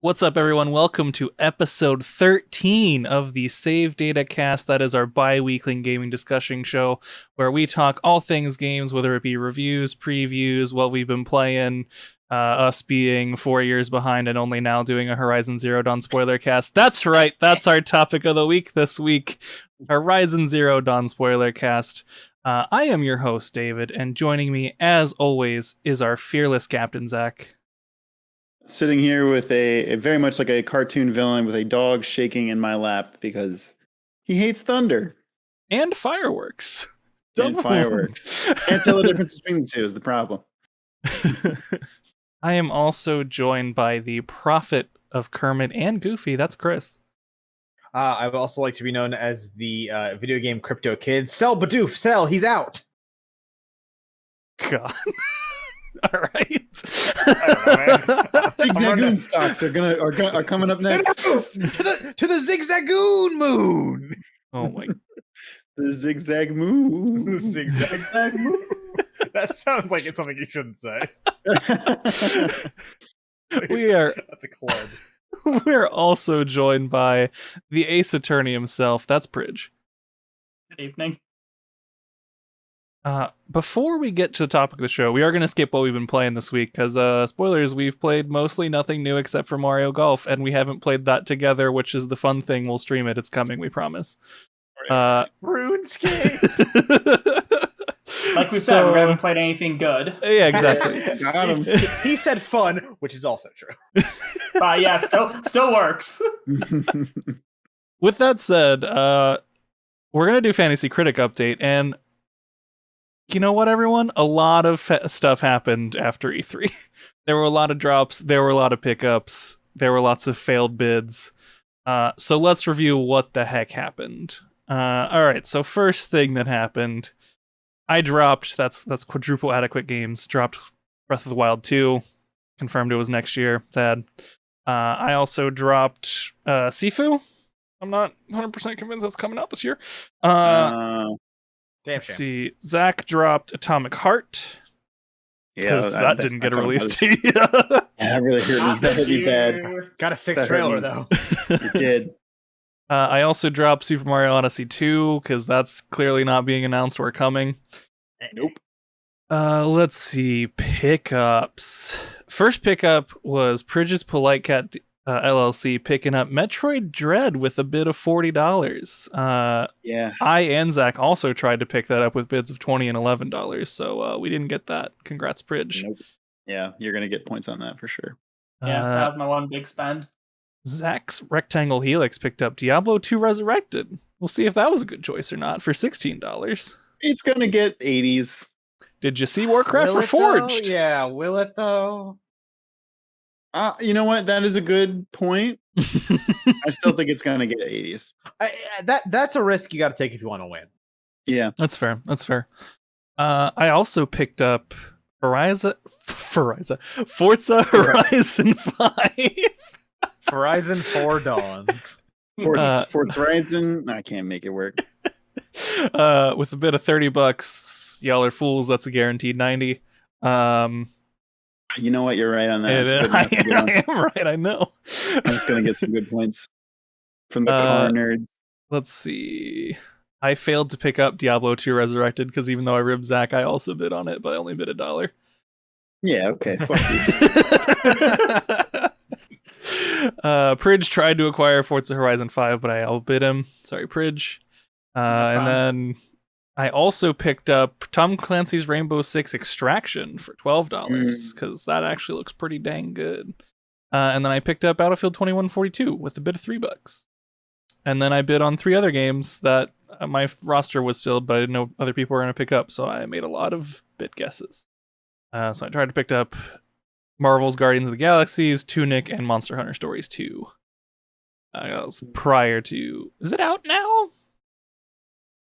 What's up, everyone? Welcome to episode 13 of the Save Data Cast. That is our bi-weekly gaming discussion show where we talk all things games, whether it be reviews, previews, what we've been playing, us being 4 years behind and only now doing a Horizon Zero Dawn Spoilercast. That's right, that's our topic of the week this week, Horizon Zero Dawn Spoilercast. I am your host, David, and joining me, as always, is our fearless captain, Zach. Sitting here with a very much like a cartoon villain with a dog shaking in my lap because he hates thunder. And fireworks. And fireworks. Can't tell the difference between the two is the problem. I am also joined by the prophet of Kermit and Goofy. That's Chris. I would also like to be known as the video game crypto kid. Sell Bidoof, sell, he's out. God. All right. Zigzagoon stocks are coming up next. to the Zigzagoon moon. Oh my. The zigzag moon. The zigzag moon. That sounds like it's something you shouldn't say. That's a club. We're also joined by the Ace Attorney himself. That's Pridge. Good evening. Before we get to the topic of the show, we are going to skip what we've been playing this week because, spoilers, we've played mostly nothing new except for Mario Golf, and we haven't played that together, which is the fun thing. We'll stream it. It's coming, we promise. RuneScape! Like we said, we haven't played anything good. Yeah, exactly. Got him. He said fun, which is also true. Yeah, still works. With that said, we're going to do Fantasy Critic Update, and you know what, everyone? A lot of stuff happened after E3. There were a lot of drops, there were a lot of pickups, there were lots of failed bids. So let's review what the heck happened. Alright, so first thing that happened, I dropped, that's Quadruple Adequate Games, dropped Breath of the Wild 2, confirmed it was next year, sad. I also dropped Sifu. I'm not 100% convinced that's coming out this year. Let's see. Zach dropped Atomic Heart. Because that didn't get a release date. Yeah, that really hurt me. That would be bad. Got a sick trailer, though. It did. I also dropped Super Mario Odyssey 2, because that's clearly not being announced or coming. Nope. Let's see. Pickups. First pickup was Pridge's Polite Cat LLC picking up Metroid Dread with a bid of $40. Yeah. I and Zach also tried to pick that up with bids of $20 and $11, so we didn't get that. Congrats, Pridge. Nope. Yeah, you're gonna get points on that for sure. Yeah, that was my one big spend. Zach's Rectangle Helix picked up Diablo 2 Resurrected. We'll see if that was a good choice or not for $16. It's gonna get 80s. Did you see Warcraft Reforged? Though? Yeah, will it though? You know what? That is a good point. I still think it's going to get 80s. That's a risk you got to take if you want to win. Yeah. That's fair. I also picked up Forza Horizon 5. Horizon 4 Dawns. Forza Horizon. I can't make it work. With a bid of $30. Y'all are fools. That's a guaranteed 90. You know what? You're right on that. I am right. I know. I'm just going to get some good points from the car nerds. Let's see. I failed to pick up Diablo 2 Resurrected because even though I ribbed Zach, I also bid on it, but I only bid $1. Yeah, okay. Fuck you. Pridge tried to acquire Forza Horizon 5, but I outbid him. Sorry, Pridge. And then I also picked up Tom Clancy's Rainbow Six Extraction for $12 because that actually looks pretty dang good. And then I picked up Battlefield 2142 with a bid of $3. And then I bid on 3 other games that my roster was filled, but I didn't know other people were going to pick up, so I made a lot of bid guesses. So I tried to pick up Marvel's Guardians of the Galaxies, Tunic, and Monster Hunter Stories 2. That was prior to... Is it out now?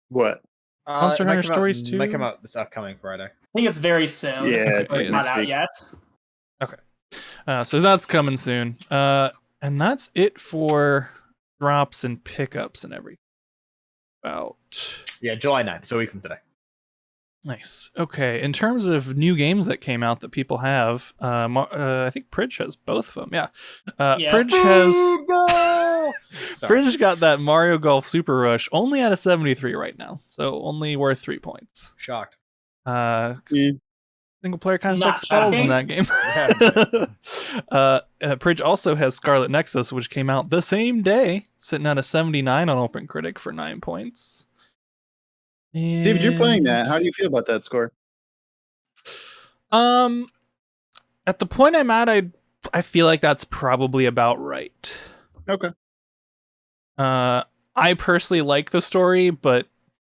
What? Monster Hunter Stories 2? Might come out this upcoming Friday. I think it's very soon. Yeah, it's not out yet. Okay. So that's coming soon. And that's it for drops and pickups and everything. Yeah, July 9th, so a week from today. Nice. Okay. In terms of new games that came out that people have, I think Pridge has both of them. Yeah. Yeah. Pridge has. Sorry. Pridge got that Mario Golf Super Rush only at a 73 right now, so only worth 3 points. Shocked. Single player kind of Not sucks spells in shocking. that game. Pridge also has Scarlet Nexus, which came out the same day, sitting at a 79 on Open Critic for 9 points. David, you're playing And, that. How do you feel about that score? At the point I'm at, I feel like that's probably about right. Okay. I personally like the story, but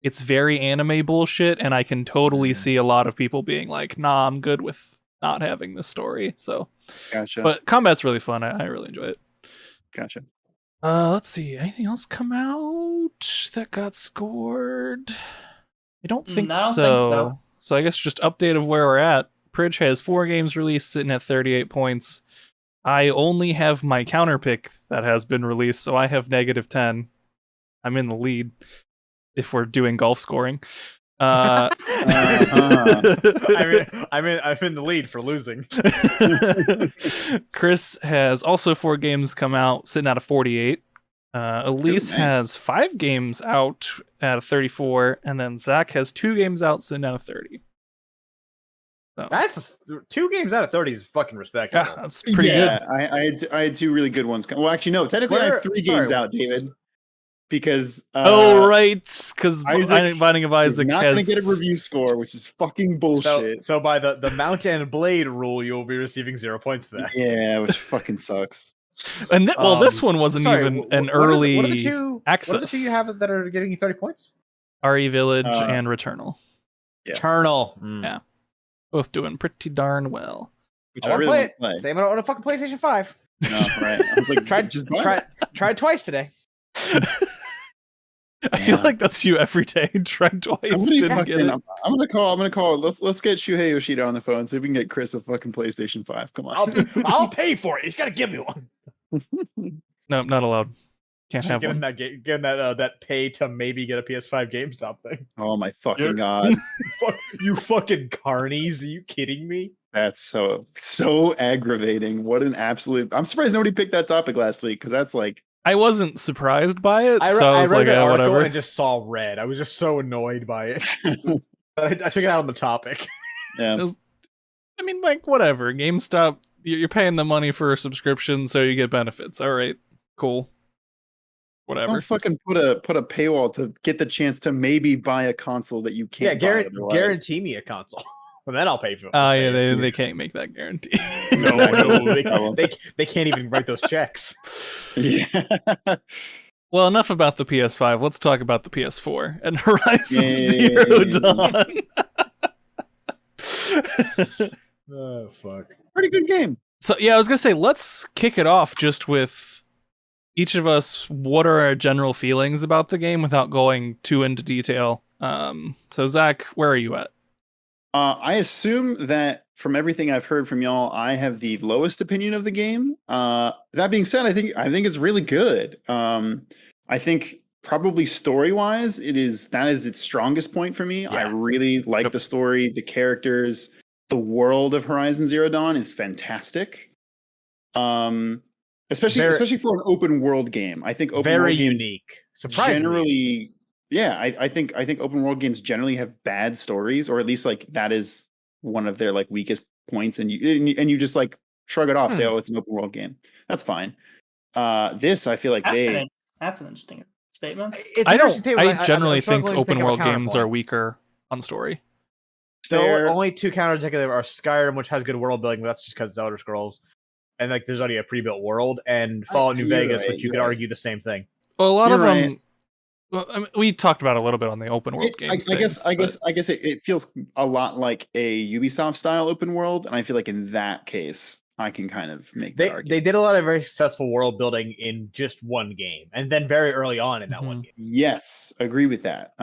it's very anime bullshit, and I can totally see a lot of people being like, "Nah, I'm good with not having this story." So, Gotcha. but combat's really fun. I really enjoy it. Gotcha. Let's see. Anything else come out that got scored? I don't think No, I don't so. think so. So I guess just update of where we're at. Pridge has 4 games released, sitting at 38 points. I only have my counter pick that has been released, so I have -10. I'm in the lead if we're doing golf scoring. I'm in the lead for losing. Chris has also 4 games come out, sitting at a 48. Elise nice. has 5 games out at a 34, and then Zach has 2 games out, sitting at a 30. So, That's 2 games out of 30 is fucking respectable. yeah, that's pretty yeah, good. I had 2 really good ones. Well, actually, no. Technically, I have 3 games out, David. Because right, because Isaac Binding of Isaac not has going to get a review score, which is fucking bullshit. So by the mount and blade rule, you'll be receiving 0 points for that. Yeah, which fucking sucks. And this one wasn't even an early what are the two, access. What are the 2 you have that are getting you 30 points? RE Village and Returnal. Yeah. Eternal. Yeah. Both doing pretty darn well. Which I I want to really play want it. to play. Stay on a fucking PlayStation 5. No, right. I was like, just buy it. Tried twice today. I feel like that's you every day. Tried twice, didn't get it. I'm gonna call. Let's get Shuhei Yoshida on the phone so we can get Chris a fucking PlayStation 5. Come on. I'll pay for it. You gotta give me one. No, not allowed. Can't have Getting one. that pay to maybe get a PS5 GameStop thing. Oh my fucking god. You fucking carnies. Are you kidding me? That's so aggravating. What an absolute. I'm surprised nobody picked that topic last week because that's like. I wasn't surprised by it, I was read like, that article whatever. and just saw red. I was just so annoyed by it. I took it out on the topic. Yeah. I mean, like, whatever. GameStop, you're paying the money for a subscription, so you get benefits. All right, cool. Whatever. Don't fucking put a paywall to get the chance to maybe buy a console that you can't. Yeah, buy guarantee me a console. Well, then I'll pay for it. Oh, yeah, they can't make that guarantee. No, they can't even write those checks. Yeah. Well, enough about the PS5. Let's talk about the PS4 and Horizon Yay. Zero Dawn. Oh, fuck. Pretty good game. So, yeah, I was going to say, let's kick it off just with each of us. What are our general feelings about the game without going too into detail? So, Zach, where are you at? I assume that from everything I've heard from y'all, I have the lowest opinion of the game. That being said, I think it's really good. I think probably story-wise, that is its strongest point for me. Yeah. I really like the story, the characters, the world of Horizon Zero Dawn is fantastic. Especially for an open world game. I think open Very world games unique. Surprisingly. generally. Yeah, I think open world games generally have bad stories, or at least like that is one of their like weakest points, and you just like shrug it off, say, "Oh, it's an open world game." That's fine. This I feel like that's an interesting statement. I generally think struggling to open of a world games are counterpoint. weaker on story. The only 2 counters are Skyrim, which has good world building, but that's just because it's Elder Scrolls, and like there's already a pre-built world, and Fallout New You're Vegas, right, which you you're could right. argue the same thing. Well, a lot You're of right. them. Well, I mean, we talked about it a little bit on the open world games. I guess it feels a lot like a Ubisoft style open world, and I feel like in that case, I can kind of make that argument. They did a lot of very successful world building in just one game, and then very early on in that one game. Yes, agree with that.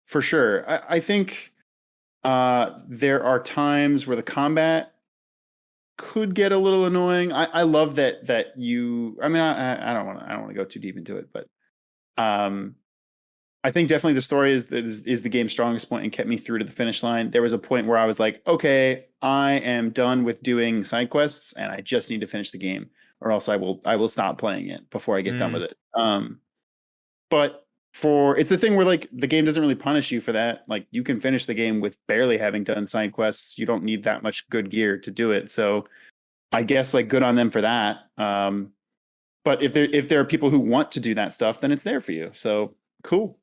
For sure. I think there are times where the combat could get a little annoying. I love that you. I mean, I don't want to go too deep into it, but I think definitely the story is the game's strongest point and kept me through to the finish line. There was a point where I was like, okay, I am done with doing side quests and I just need to finish the game, or else I will stop playing it before I get done with it. But it's a thing where like the game doesn't really punish you for that. Like you can finish the game with barely having done side quests. You don't need that much good gear to do it. So I guess like good on them for that. But if there are people who want to do that stuff, then it's there for you. So cool.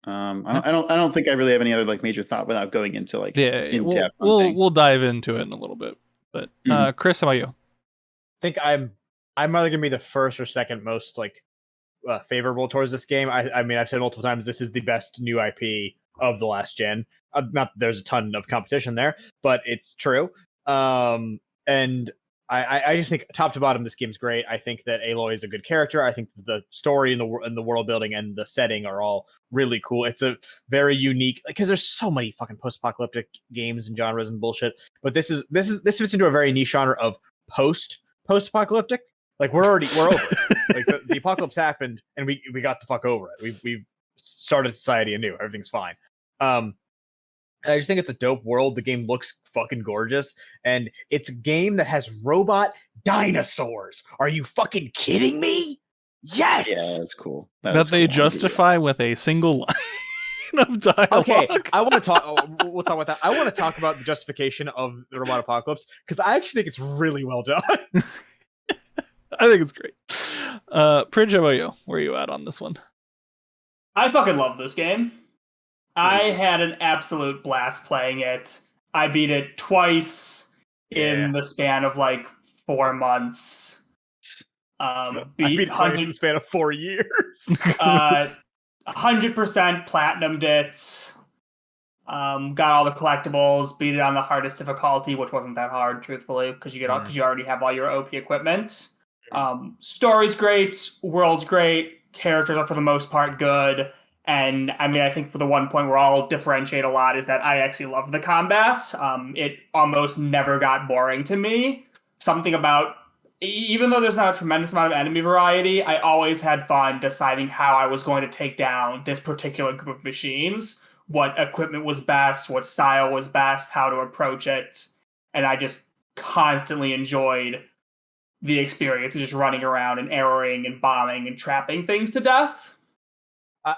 I don't think I really have any other like major thought without going into like in depth. We'll dive into it in a little bit. But Chris, how about you? I think I'm either gonna be the first or second most like favorable towards this game. I mean, I've said multiple times this is the best new IP of the last gen. Not that there's a ton of competition there, but it's true. And I just think top to bottom this game's great. I think that Aloy is a good character. I think the story and the world building and the setting are all really cool. It's a very unique, because there's so many fucking post-apocalyptic games and genres and bullshit. But this fits into a very niche genre of post-apocalyptic. Like we're over it. Like the apocalypse happened and we got the fuck over it. We've started society anew. Everything's fine. I just think it's a dope world. The game looks fucking gorgeous. And it's a game that has robot dinosaurs. Are you fucking kidding me? Yes! Yeah, that's cool. That they justify with a single line of dialogue. Okay, I want to talk. We'll talk about that. I want to talk about the justification of the robot apocalypse, because I actually think it's really well done. I think it's great. Pridge, how about you? Where are you at on this one? I fucking love this game. I had an absolute blast playing it. I beat it twice in the span of like 4 months. I beat it twice in the span of 4 years. 100% platinumed it. Got all the collectibles. Beat it on the hardest difficulty, which wasn't that hard, truthfully, because you already have all your OP equipment. Story's great. World's great. Characters are for the most part good. And I mean, I think the one point where I'll differentiate a lot is that I actually love the combat. It almost never got boring to me. Something about, even though there's not a tremendous amount of enemy variety, I always had fun deciding how I was going to take down this particular group of machines, what equipment was best, what style was best, how to approach it. And I just constantly enjoyed the experience of just running around and arrowing and bombing and trapping things to death.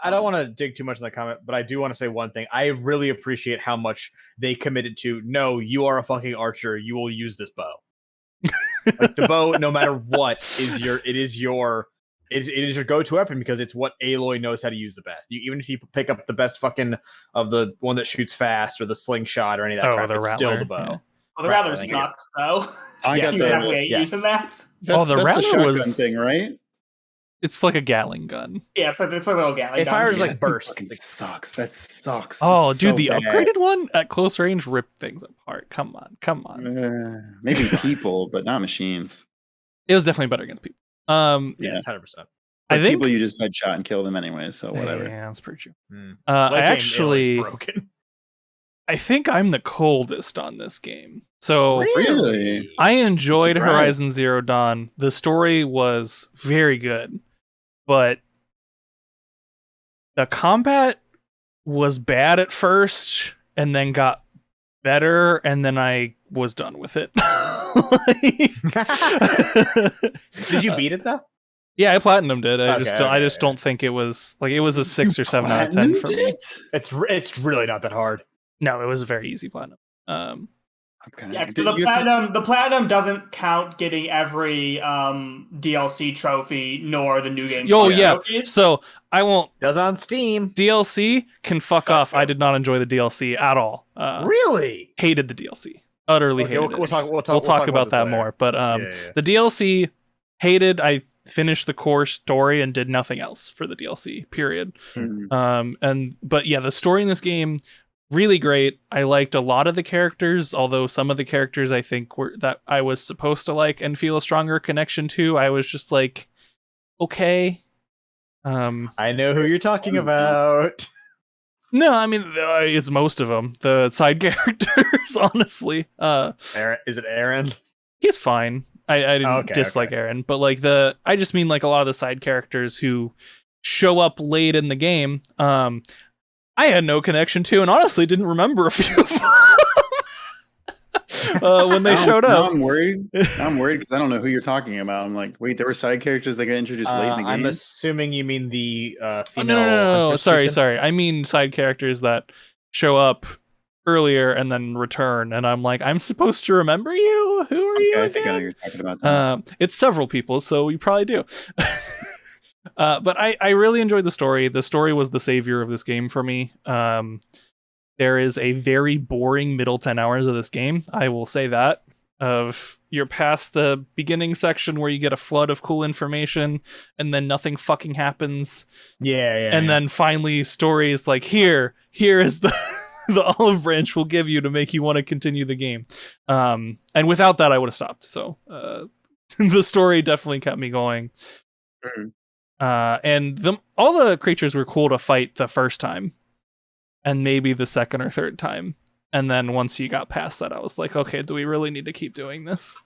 I don't want to dig too much in that comment, but I do want to say one thing. I really appreciate how much they committed to, no, you are a fucking archer. You will use this bow. Like the bow, no matter what, it is your go-to weapon, because it's what Aloy knows how to use the best. Even if you pick up the best fucking of the one that shoots fast or the slingshot or any of that crap, it's still the bow. Yeah. Well, the Rattler sucks, though. I got using that. That's the the Rattler shotgun was thing, right? It's like a Gatling gun. Yeah, it's like a little Gatling It gun. fires like bursts. Fucking sucks. That sucks. Oh, It's dude, so the bad. upgraded one at close range ripped things apart. Come on. Maybe people, but not machines. It was definitely better against people. Yes, 100%. But I think people you just headshot and kill them anyway, so whatever. Yeah, that's pretty true. Like I Aloy's actually, broken. I think I'm the coldest on this game. So Really? I enjoyed Surprise. Horizon Zero Dawn. The story was very good, but the combat was bad at first and then got better, and then I was done with it. Did you beat it though? Yeah, I platinumed it. I just Okay. don't think it was like it was a 6 or 7 out of 10 for me. It's really not that hard. No, it was a very easy platinum. Yeah, so the platinum doesn't count getting every DLC trophy nor the new game. Trophies. So I won't. Does on Steam. DLC can fuck off. I did not enjoy the DLC at all. Really? Hated the DLC. Utterly Okay, hated it. we'll talk about that this more. later. But the DLC hated. I finished the core story and did nothing else for the DLC. Period. But yeah, the story in this game, really great. I liked a lot of the characters, although some of the characters I think were that I was supposed to like and feel a stronger connection to. I was just like, okay. I know who you're talking about. No, I mean it's most of them. The side characters, honestly. Aaron, is it Aaron? He's fine. I didn't Okay, dislike okay. Aaron, but like I just mean like a lot of the side characters who show up late in the game, I had no connection to, and honestly didn't remember a few of them. When they showed up. I'm worried because I don't know who you're talking about. I'm like, wait, there were side characters that got introduced late in the game. I'm assuming you mean the female. No. Huntress Sorry. chieftain? I mean side characters that show up earlier and then return, and I'm like, I'm supposed to remember you? Who are you again? I think I know you're talking about. It's several people, so you probably do. But I really enjoyed the story. The story was the savior of this game for me. There is a very boring middle 10 hours of this game. I will say that. You're past the beginning section where you get a flood of cool information and then nothing fucking happens. Yeah. And then finally stories like here is the the olive branch will give you to make you want to continue the game. And without that I would have stopped. So the story definitely kept me going. And all the creatures were cool to fight the first time. And maybe the second or third time. And then once you got past that, I was like, okay, do we really need to keep doing this?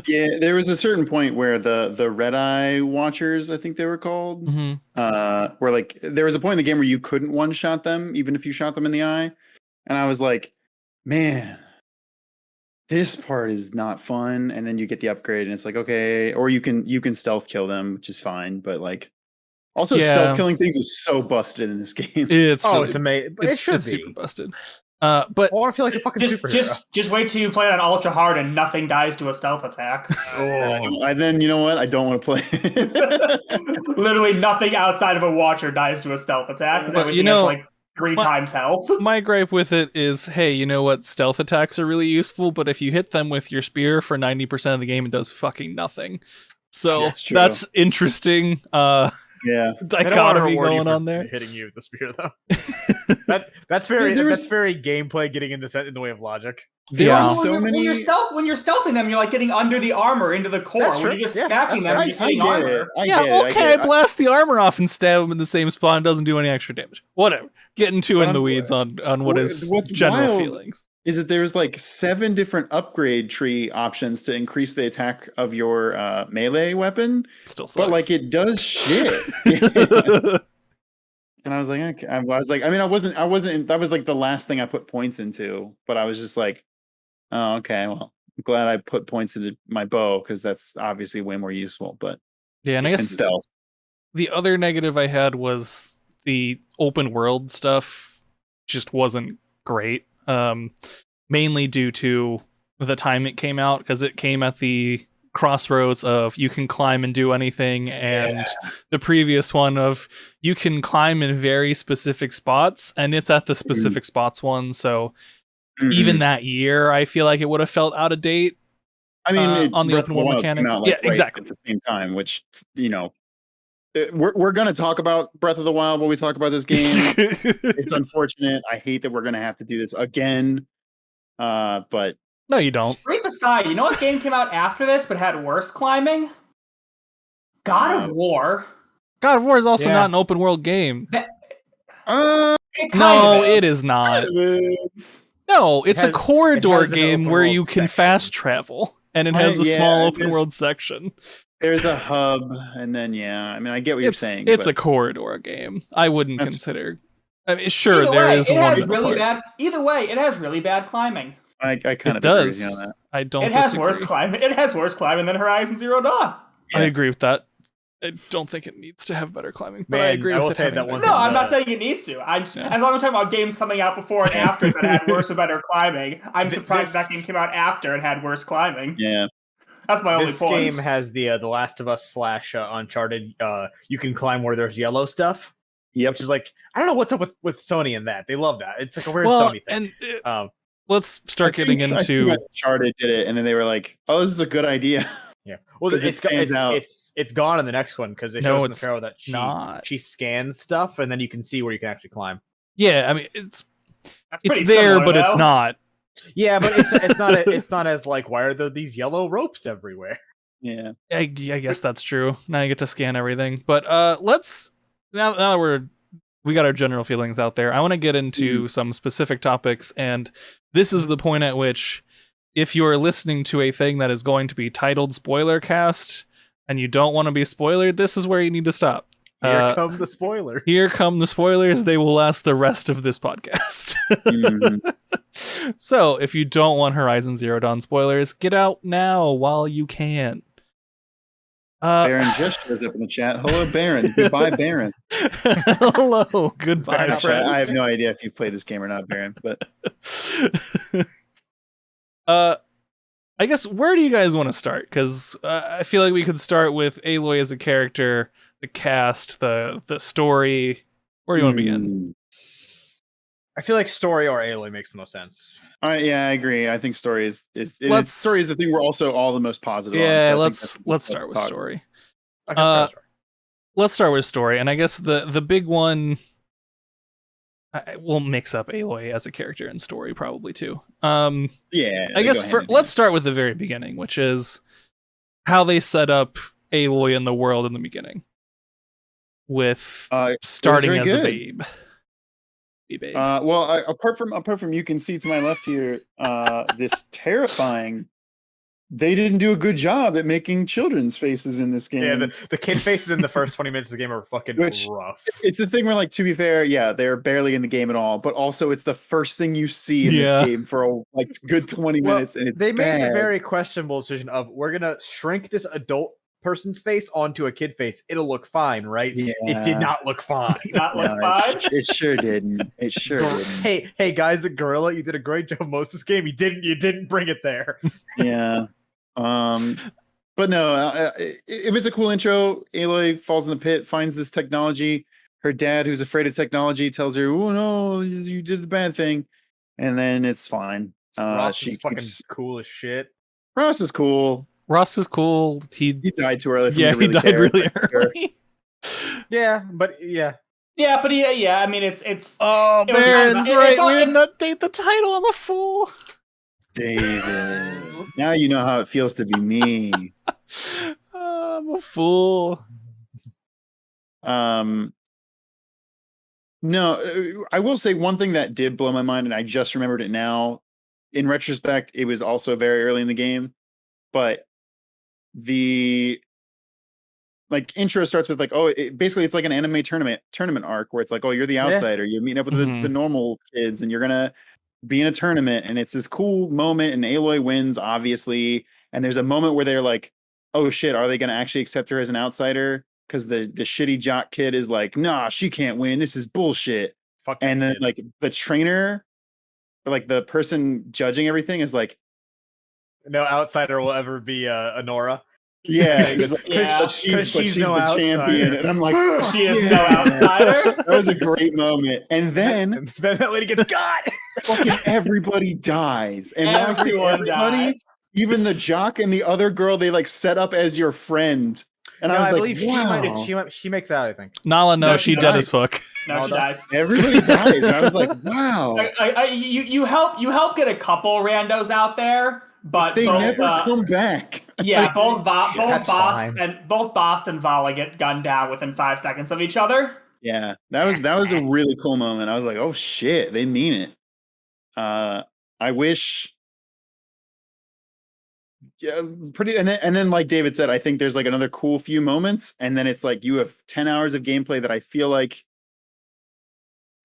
Yeah, there was a certain point where the Red Eye Watchers, I think they were called, where like there was a point in the game where you couldn't one-shot them, even if you shot them in the eye. And I was like, man, this part is not fun. And then you get the upgrade and it's like, okay, or you can stealth kill them, which is fine, but like also, stealth killing things is so busted in this game. It's amazing. It's super busted. But I feel like a fucking superhero. Just wait till you play it on ultra hard and nothing dies to a stealth attack. And then you know what? I don't want to play it. Literally nothing outside of a watcher dies to a stealth attack because everything has like 3 times health. My gripe with it is, hey, you know what? Stealth attacks are really useful, but if you hit them with your spear for 90% of the game, it does fucking nothing. So that's interesting. Yeah, dichotomy going on there. Hitting you with the spear though. that's very gameplay getting in the way of logic. There are so when many. You're stealthing them, you're like getting under the armor into the core. When you're just stacking them, you're hitting armor. I blast the armor off and stab them in the same spot and doesn't do any extra damage. Whatever. Getting too in the weeds on what is general feelings. Is that there's like 7 different upgrade tree options to increase the attack of your melee weapon. Still sucks. But like it does shit. And I was like, okay. I wasn't. That was like the last thing I put points into. But I was just like, oh, okay. Well, I'm glad I put points into my bow because that's obviously way more useful. But yeah, and I guess stealth. The other negative I had was the open world stuff just wasn't great. Mainly due to the time it came out, because it came at the crossroads of you can climb and do anything, and the previous one of you can climb in very specific spots, and it's at the specific spots one. So even that year, I feel like it would have felt out of date. I mean, on the open world mechanics, exactly. At the same time, which we're gonna talk about Breath of the Wild when we talk about this game. It's unfortunate. I hate that we're gonna have to do this again. But no, you don't. Brief aside, you know what game came out after this but had worse climbing? God of War. God of War is also not an open world game. It is not. No, it's a corridor game where you can fast travel, and it has a small open world section. There's a hub, and then I mean, I get what you're saying. It's a corridor game. I wouldn't consider. I mean, sure, there is one. Either way, it has really bad climbing. I kind of agree with you on that. I don't. It has worse climbing. It has worse climbing than Horizon Zero Dawn. I agree with that. I don't think it needs to have better climbing, but I agree. will say that one. No, I'm not saying it needs to. As long as I'm talking about games coming out before and after that had worse or better climbing, I'm surprised that game came out after and had worse climbing. Yeah. That's my only point. This game has the Last of Us / Uncharted. You can climb where there's yellow stuff. Yep. Which is like, I don't know what's up with Sony and that. They love that. It's like a weird Sony thing. And let's start getting into Uncharted did it, and then they were like, "Oh, this is a good idea." Yeah. Well, it's gone in the next one because they show in the trailer that she scans stuff, and then you can see where you can actually climb. Yeah, I mean it's there, but it's not. Yeah, but it's not as like, why are there these yellow ropes everywhere? Yeah, I guess that's true. Now you get to scan everything. But let's now that we got our general feelings out there, I want to get into some specific topics, and this is the point at which, if you are listening to a thing that is going to be titled Spoilercast, and you don't want to be spoiled, this is where you need to stop. Here come the spoilers. Here come the spoilers. They will last the rest of this podcast. So if you don't want Horizon Zero Dawn spoilers, get out now while you can. Baron just shows up in the chat. Hello, Baron. Goodbye, Baron. Hello. Goodbye, friend. I have no idea if you've played this game or not, Baron. But I guess, where do you guys want to start? Because I feel like we could start with Aloy as a character, the cast, the story. Where do you want to begin? I feel like story or Aloy makes the most sense. Yeah, I agree. I think story is Story is the thing we're also all the most positive on. Yeah, So let's start with story. Okay, Let's start with story, and I guess the big one. We'll mix up Aloy as a character and story probably too. Yeah, I guess let's start with the very beginning, which is how they set up Aloy in the world in the beginning, with starting as a babe. Well, apart from you can see to my left here, this terrifying. They didn't do a good job at making children's faces in this game. Yeah, the kid faces in the first 20 minutes of the game are fucking rough. It's the thing where, like, to be fair, yeah, they're barely in the game at all, but also it's the first thing you see in this game for a good 20 minutes, and it's they bad. made the very questionable decision of, we're gonna shrink this adult person's face onto a kid face. It'll look fine, right? Yeah. It did not look fine. It sure didn't. It sure didn't. Hey guys at Gorilla, you did a great job most of this game. You didn't bring it there. Yeah. But no, it was a cool intro. Aloy falls in the pit, finds this technology. Her dad, who's afraid of technology, tells her, "Oh no, you did the bad thing," and then it's fine. Ross is fucking cool as shit. Ross is cool. He died too early. He died really early. Yeah, but yeah. Yeah, but yeah. I mean, it's. Oh, Baron's right. We didn't update the title. I'm a fool. David, now you know how it feels to be me. I'm a fool. No, I will say one thing that did blow my mind, and I just remembered it now. In retrospect, it was also very early in the game, but the intro starts with basically it's like an anime tournament arc where it's like, oh, you're the outsider, you're meeting up with the normal kids, and you're gonna be in a tournament, and it's this cool moment, and Aloy wins, obviously, and there's a moment where they're like, oh shit, are they gonna actually accept her as an outsider? Because the shitty jock kid is like, nah, she can't win, this is bullshit. Fuck. And then the trainer, or the person judging everything, is like, no outsider will ever be Honora. Yeah, because she's the champion, and I'm like, she is no outsider. That was a great moment, and then that lady gets got. Fucking everybody dies, and everyone dies. Even the jock and the other girl, they set up as your friend, and I believe wow. she makes out. I think Nala, she dead as fuck. No, she dies. Everybody dies. And I was like, wow. You help get a couple randos out there. But they never come back. Yeah, both Bast and Vala get gunned down within 5 seconds of each other. Yeah, that was a really cool moment. I was like, oh shit, they mean it. I wish. Yeah, and then like David said, I think there's another cool few moments, and then it's you have 10 hours of gameplay that I feel like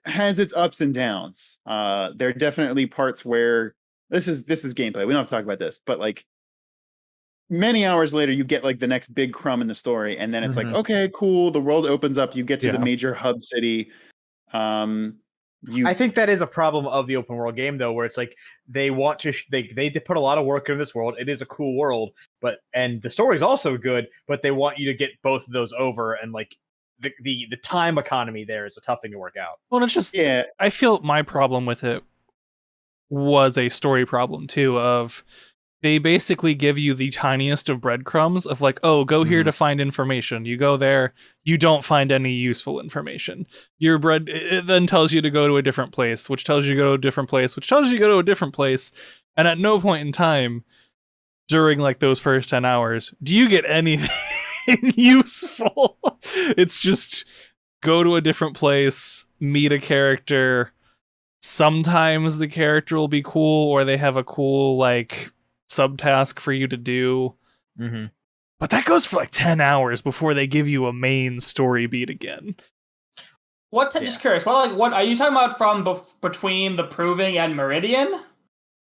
has its ups and downs. There are definitely parts where this is gameplay. We don't have to talk about this, but many hours later, you get the next big crumb in the story, and then it's okay, cool. The world opens up. You get to the major hub city. I think that is a problem of the open world game, though, where it's they want to they put a lot of work into this world. It is a cool world, and the story is also good, but they want you to get both of those over, and the time economy there is a tough thing to work out. Well, it's just I feel my problem with it was a story problem too, of they basically give you the tiniest of breadcrumbs of oh, go here to find information. You go there, you don't find any useful information. It then tells you to go to a different place, which tells you to go to a different place, which tells you to go to a different place. And at no point in time during those first 10 hours do you get anything useful. It's just go to a different place, meet a character. Sometimes the character will be cool, or they have a cool subtask for you to do. But that goes for like 10 hours before they give you a main story beat again. Just curious. What are you talking about from between the Proving and Meridian?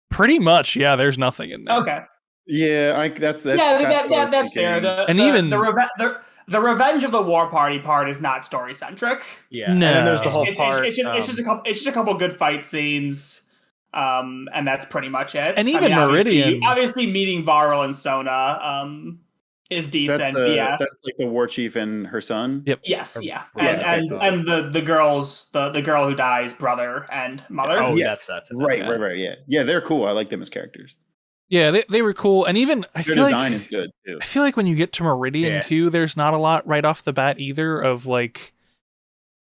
Pretty much, yeah. There's nothing in there. Okay. Yeah, that's fair. The Revenge of the War Party part is not story centric. Yeah, No. and then there's the whole part. It's just a couple good fight scenes, and that's pretty much it. And even Meridian, obviously meeting Varl and Sona, is decent. That's like the war chief and her son. Yep. Yes. Yeah. And the girls, the girl who dies, brother and mother. Oh, yes. that's Right. Yeah, they're cool. I like them as characters. Yeah, they were cool, and even their design is good too. I feel like when you get to Meridian too, there's not a lot right off the bat either of like,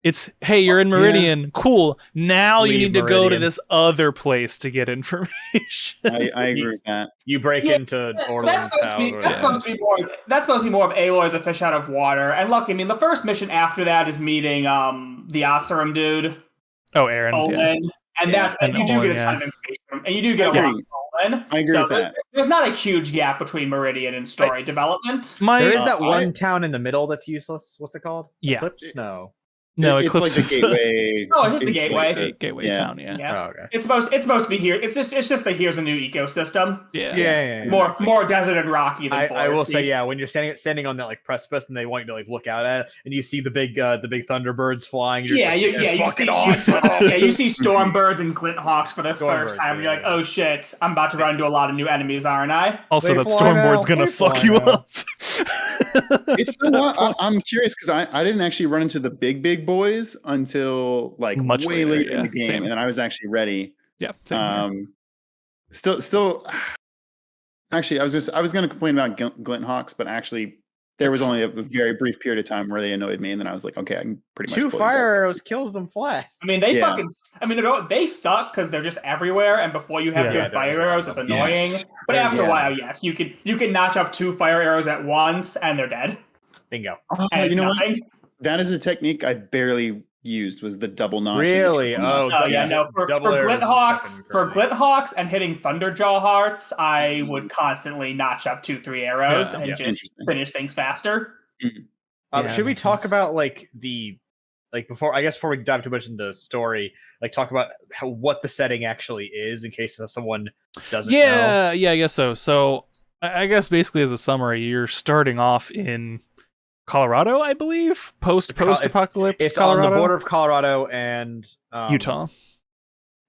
it's hey, you're in Meridian, cool. Now you need to go to this other place to get information. I agree with that. You break into Orland's house. That's supposed to be more of Aloy as a fish out of water. And look, I mean, the first mission after that is meeting the Oseram dude. Oh, Aaron. Olin. Yeah. And you do get a ton of information from, and you do get a lot from Olin. I agree with that. There's not a huge gap between Meridian and story development. There is that one town in the middle that's useless. What's it called? Yeah. Eclipse? No. No, it's Eclipse like the gateway. Oh, it's just the gateway. Gateway town, yeah. Oh, okay. It's supposed to be here. It's just that here's a new ecosystem. Yeah. More desert and rocky than I will say, yeah, when you're standing on that like precipice and they want you to like look out at it, and you see the big thunderbirds flying. You see stormbirds and glint hawks for the first time. And you're like, oh shit, I'm about to run into a lot of new enemies, aren't I? Also, that stormboard's gonna fuck you up. It's I'm curious because I didn't actually run into the big boys until like much way later in the game, same. and then I was actually ready. Yeah. Same Still. Actually, I was going to complain about Glint Hawks, but actually, there was only a very brief period of time where they annoyed me, and then I was like, okay, I can pretty much. 2 fire arrows kills them flat. I mean, they suck because they're just everywhere, and before you have good fire arrows, it's annoying. Yes. But after a while, yes, you can notch up 2 fire arrows at once, and they're dead. Bingo. You know what? That is a technique I barely used. Was the double notch? Really? Oh yeah. No, for Glint Hawks and hitting Thunderjaw hearts, I would constantly notch up 2-3 arrows and just finish things faster. Should we talk about before we dive too much into the story, like talk about what the setting actually is in case someone doesn't know? Yeah, I guess so. So I guess basically as a summary, you're starting off in Colorado, I believe, post-apocalypse. It's Colorado? on the border of Colorado and Utah.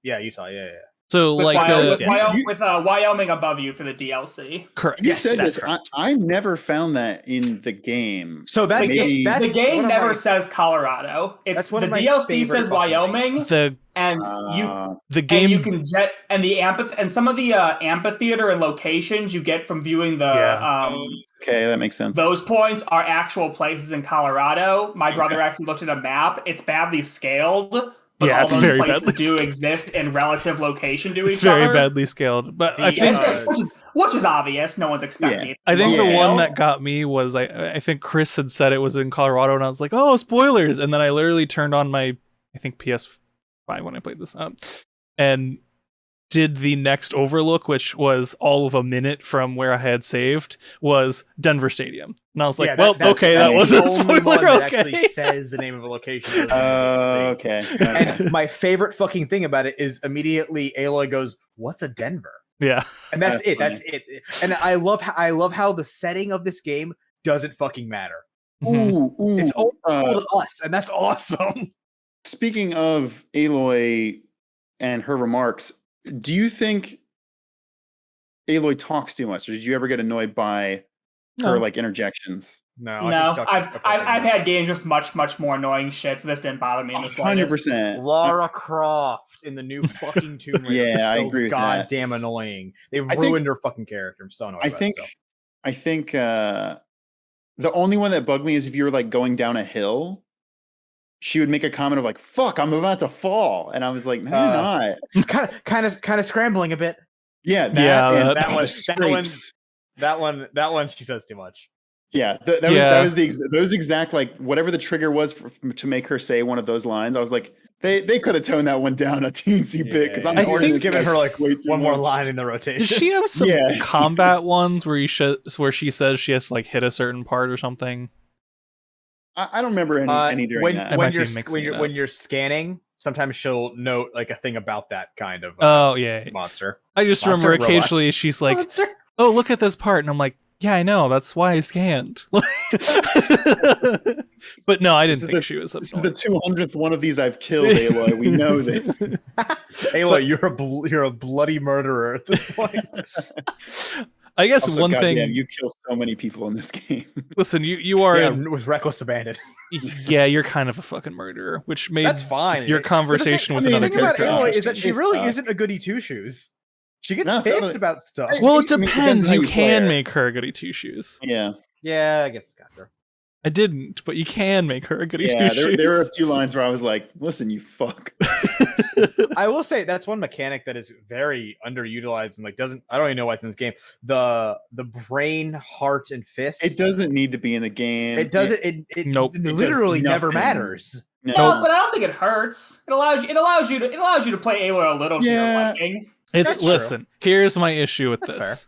Yeah, Utah. Yeah. So with Wyoming above you for the DLC. Correct. You said this. I never found that in the game. So that's the game never says Colorado. It's the DLC says Wyoming. The game and you can jet and the and some of the amphitheater and locations you get from viewing the okay, that makes sense. Those points are actual places in Colorado. My brother actually looked at a map. It's badly scaled. But all those very places badly do exist in relative location to it's each other. It's very badly scaled, but I think which is obvious. No one's expecting it. I think the one that got me was I think Chris had said it was in Colorado, and I was like, oh, spoilers! And then I literally turned on my PS5 when I played this up, and did the next overlook, which was all of a minute from where I had saved, was Denver Stadium. And I was like, that wasn't a spoiler. That actually says the name of a location. Okay. And my favorite fucking thing about it is immediately Aloy goes, "What's a Denver?" Yeah. And that's it. That's it. And I love how the setting of this game doesn't fucking matter. It's all to us, and that's awesome. Speaking of Aloy and her remarks, do you think Aloy talks too much, or did you ever get annoyed by her interjections? No. I've had games with much more annoying shit, so this didn't bother me in the slightest. 100%. Lara Croft in the new fucking Tomb Raider. I agree with that. Goddamn annoying. They've ruined her fucking character. I'm so annoyed. I think the only one that bugged me is if you were going down a hill. She would make a comment of like, "Fuck, I'm about to fall," and I was like, "No, you're not." Kind of scrambling a bit. Yeah, that one. She says too much. Yeah, that was the exact whatever the trigger was to make her say one of those lines. I was like, They could have toned that one down a teensy bit because I'm I or think- just giving her like way too one more much. line in the rotation. Does she have some Yeah. combat ones where where she says she has to like hit a certain part or something? I don't remember any during when that. I might when be you're mixing it up. when you're scanning, sometimes she'll note like a thing about that kind of Oh yeah, monster. I just Monster remember robot. occasionally she's like, Monster. "Oh, look at this part," and I'm like, "Yeah, I know. That's why I scanned." But no, I didn't This is think the- she was This is the annoying. 200th one of these I've killed, Aloy. We know this. Ayla, you're a bloody murderer at this point. I guess Also, one goddamn, thing. you kill so many people in this game. Listen, you are. Yeah, with reckless abandon. Yeah, you're kind of a fucking murderer, which made That's fine. your But conversation the with thing, another the thing about character Aloy is that she interesting. really It's, isn't a goody two shoes. She gets No, it's pissed not- about stuff. Hey, Well, it I mean, it depends depends. how You you play can her. make her a goody two shoes. Yeah, Yeah, I guess it's got her. I didn't, but you can make her a goody yeah. two shoes. There were a few lines where I was like, "Listen, you fuck." I will say that's one mechanic that is very underutilized and like doesn't. I don't even know why it's in this game. The brain, heart, and fist. It doesn't need to be in the game. It doesn't. It Nope. It does literally never nothing. matters. No. No, but I don't think it hurts. It allows you to play Aloy a little to your Yeah. liking. It's That's true. listen. Here's my issue with That's this.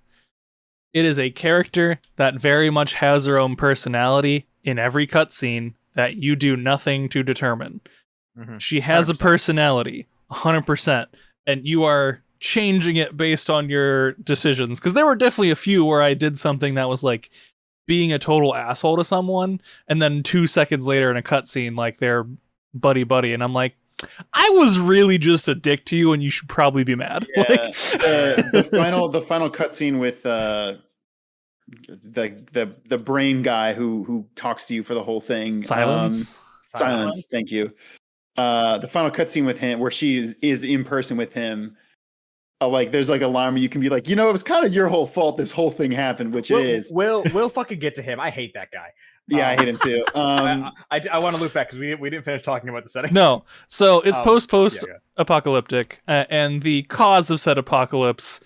It is a character that very much has her own personality in every cutscene that you do nothing to determine. Mhm. She has a 100%. personality, 100%, and you are changing it based on your decisions. Because there were definitely a few where I did something that was like being a total asshole to someone, and then 2 seconds later in a cutscene, like they're buddy, and I'm like, I was really just a dick to you, and you should probably be mad. Yeah, Like, the final cutscene with the brain guy who talks to you for the whole thing. silence. Silence. Thank you. The final cutscene with him, where she is in person with him. Like there's like a line where you can be like, it was kind of your whole fault. This whole thing happened, which it is. We'll fucking get to him. I hate that guy. Yeah, I hate him too. I want to loop back because we didn't finish talking about the setting. No, so it's Um, post yeah. apocalyptic, and the cause of said apocalypse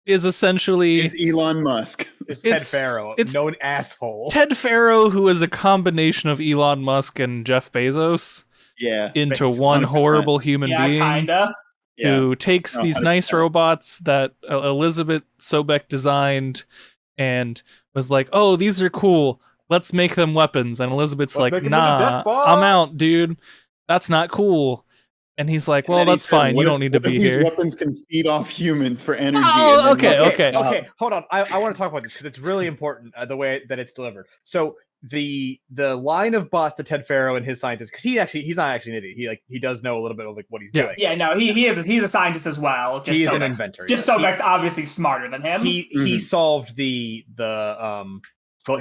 is essentially It's Elon Musk. It's Ted It's- Farrow, it's- known asshole. Ted Farrow, who is a combination of Elon Musk and Jeff Bezos Yeah. into It's one 100%. horrible human Yeah, being. kinda. Yeah. Who takes No, these nice 100%. robots that Elizabeth Sobek designed and was like, "Oh, these are cool. Let's make them weapons." And Elizabeth's Let's like, make 'em into "Nah, death bots." I'm out, dude. That's not cool." And he's like, And "Well, then he that's said, fine. "What You if- don't need to what if be these here." weapons can feed off humans for energy. Oh, and then okay, we'll okay. stop." Okay, hold on. I want to talk about this because it's really important the way that it's delivered. So the line of bots to Ted Farrow and his scientists, because he's not actually an idiot. He does know a little bit of like what he's Yeah. doing. Yeah, no, he's a scientist as well. Just He is an Sobek's- inventor. Just yes. Sobek's obviously smarter than him. He solved he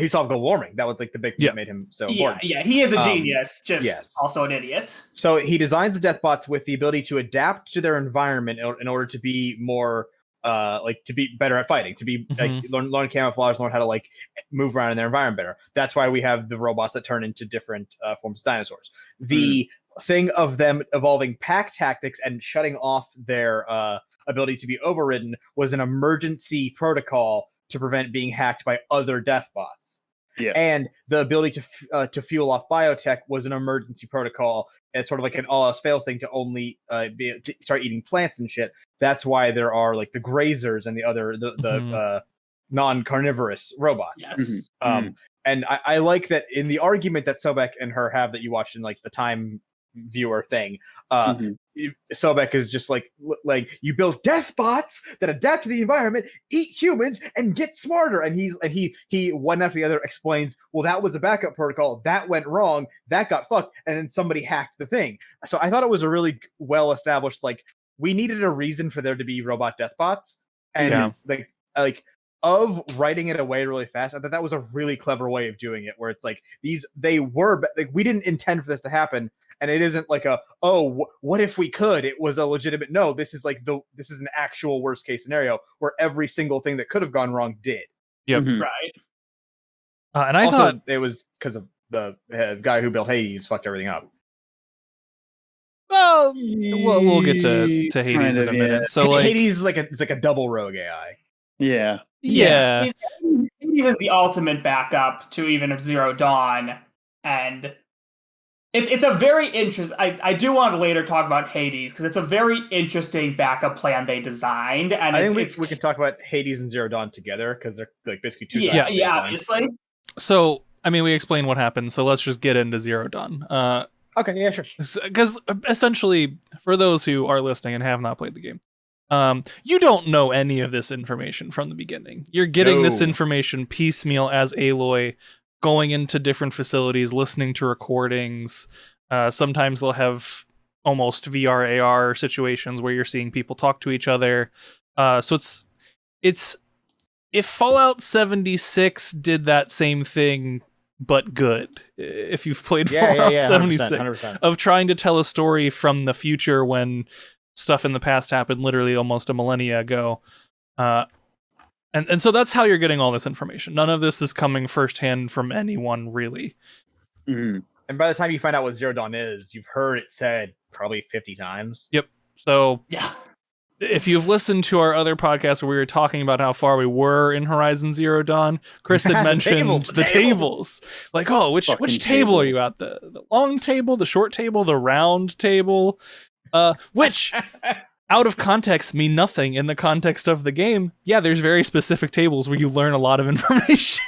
solved global warming. That was like the big thing Yeah. that made him so yeah, important. yeah, he is a Um, genius, just yes. also an idiot. So he designs the death bots with the ability to adapt to their environment in order to be more to be better at fighting, to be like learn camouflage, learn how to like move around in their environment better. That's why we have the robots that turn into different forms of dinosaurs. The thing of them evolving pack tactics and shutting off their ability to be overridden was an emergency protocol to prevent being hacked by other death bots. Yeah. And the ability to fuel off biotech was an emergency protocol. It's sort of like an all else fails thing to only to start eating plants and shit. That's why there are like the grazers and the other non-carnivorous robots. Yes. And I like that in the argument that Sobek and her have that you watched in like the Time viewer thing. Sobek is just like you build death bots that adapt to the environment, eat humans, and get smarter. And he one after the other explains, well, that was a backup protocol that went wrong, that got fucked, and then somebody hacked the thing. So I thought it was a really well established, like, we needed a reason for there to be robot death bots, and like of writing it away really fast. I thought that was a really clever way of doing it, where it's like they were like, we didn't intend for this to happen. And it isn't like what if we could? It was a legitimate no. This is like this is an actual worst case scenario where every single thing that could have gone wrong did. Yep. Right. And I also, thought it was because of the guy who built Hades fucked everything up. well, we'll get to Hades Kind in a of, minute. yeah. So like, Hades is like a double rogue AI. Yeah. yeah. He is the ultimate backup to even Zero Dawn, and It's a very interesting. I do want to later talk about Hades because it's a very interesting backup plan they designed, and I think we can talk about Hades and Zero Dawn together because they're like basically two sides. Yeah, obviously. So, I mean, we explained what happened, so let's just get into Zero Dawn. Okay, yeah, sure. Because essentially, for those who are listening and have not played the game, you don't know any of this information from the beginning. You're getting this information piecemeal as Aloy, going into different facilities, listening to recordings. Sometimes they'll have almost VR AR situations where you're seeing people talk to each other. So it's if Fallout 76 did that same thing but good, if you've played Fallout 76, 100%. of trying to tell a story from the future when stuff in the past happened literally almost a millennia ago. And so that's how you're getting all this information. None of this is coming firsthand from anyone, really. Mm-hmm. And by the time you find out what Zero Dawn is, you've heard it said probably 50 times. Yep. So yeah, if you've listened to our other podcast where we were talking about how far we were in Horizon Zero Dawn, Chris had mentioned the tables. Like, oh, which table are you at? The long table, the short table, the round table? Which... out of context mean nothing in the context of the game. Yeah, there's very specific tables where you learn a lot of information.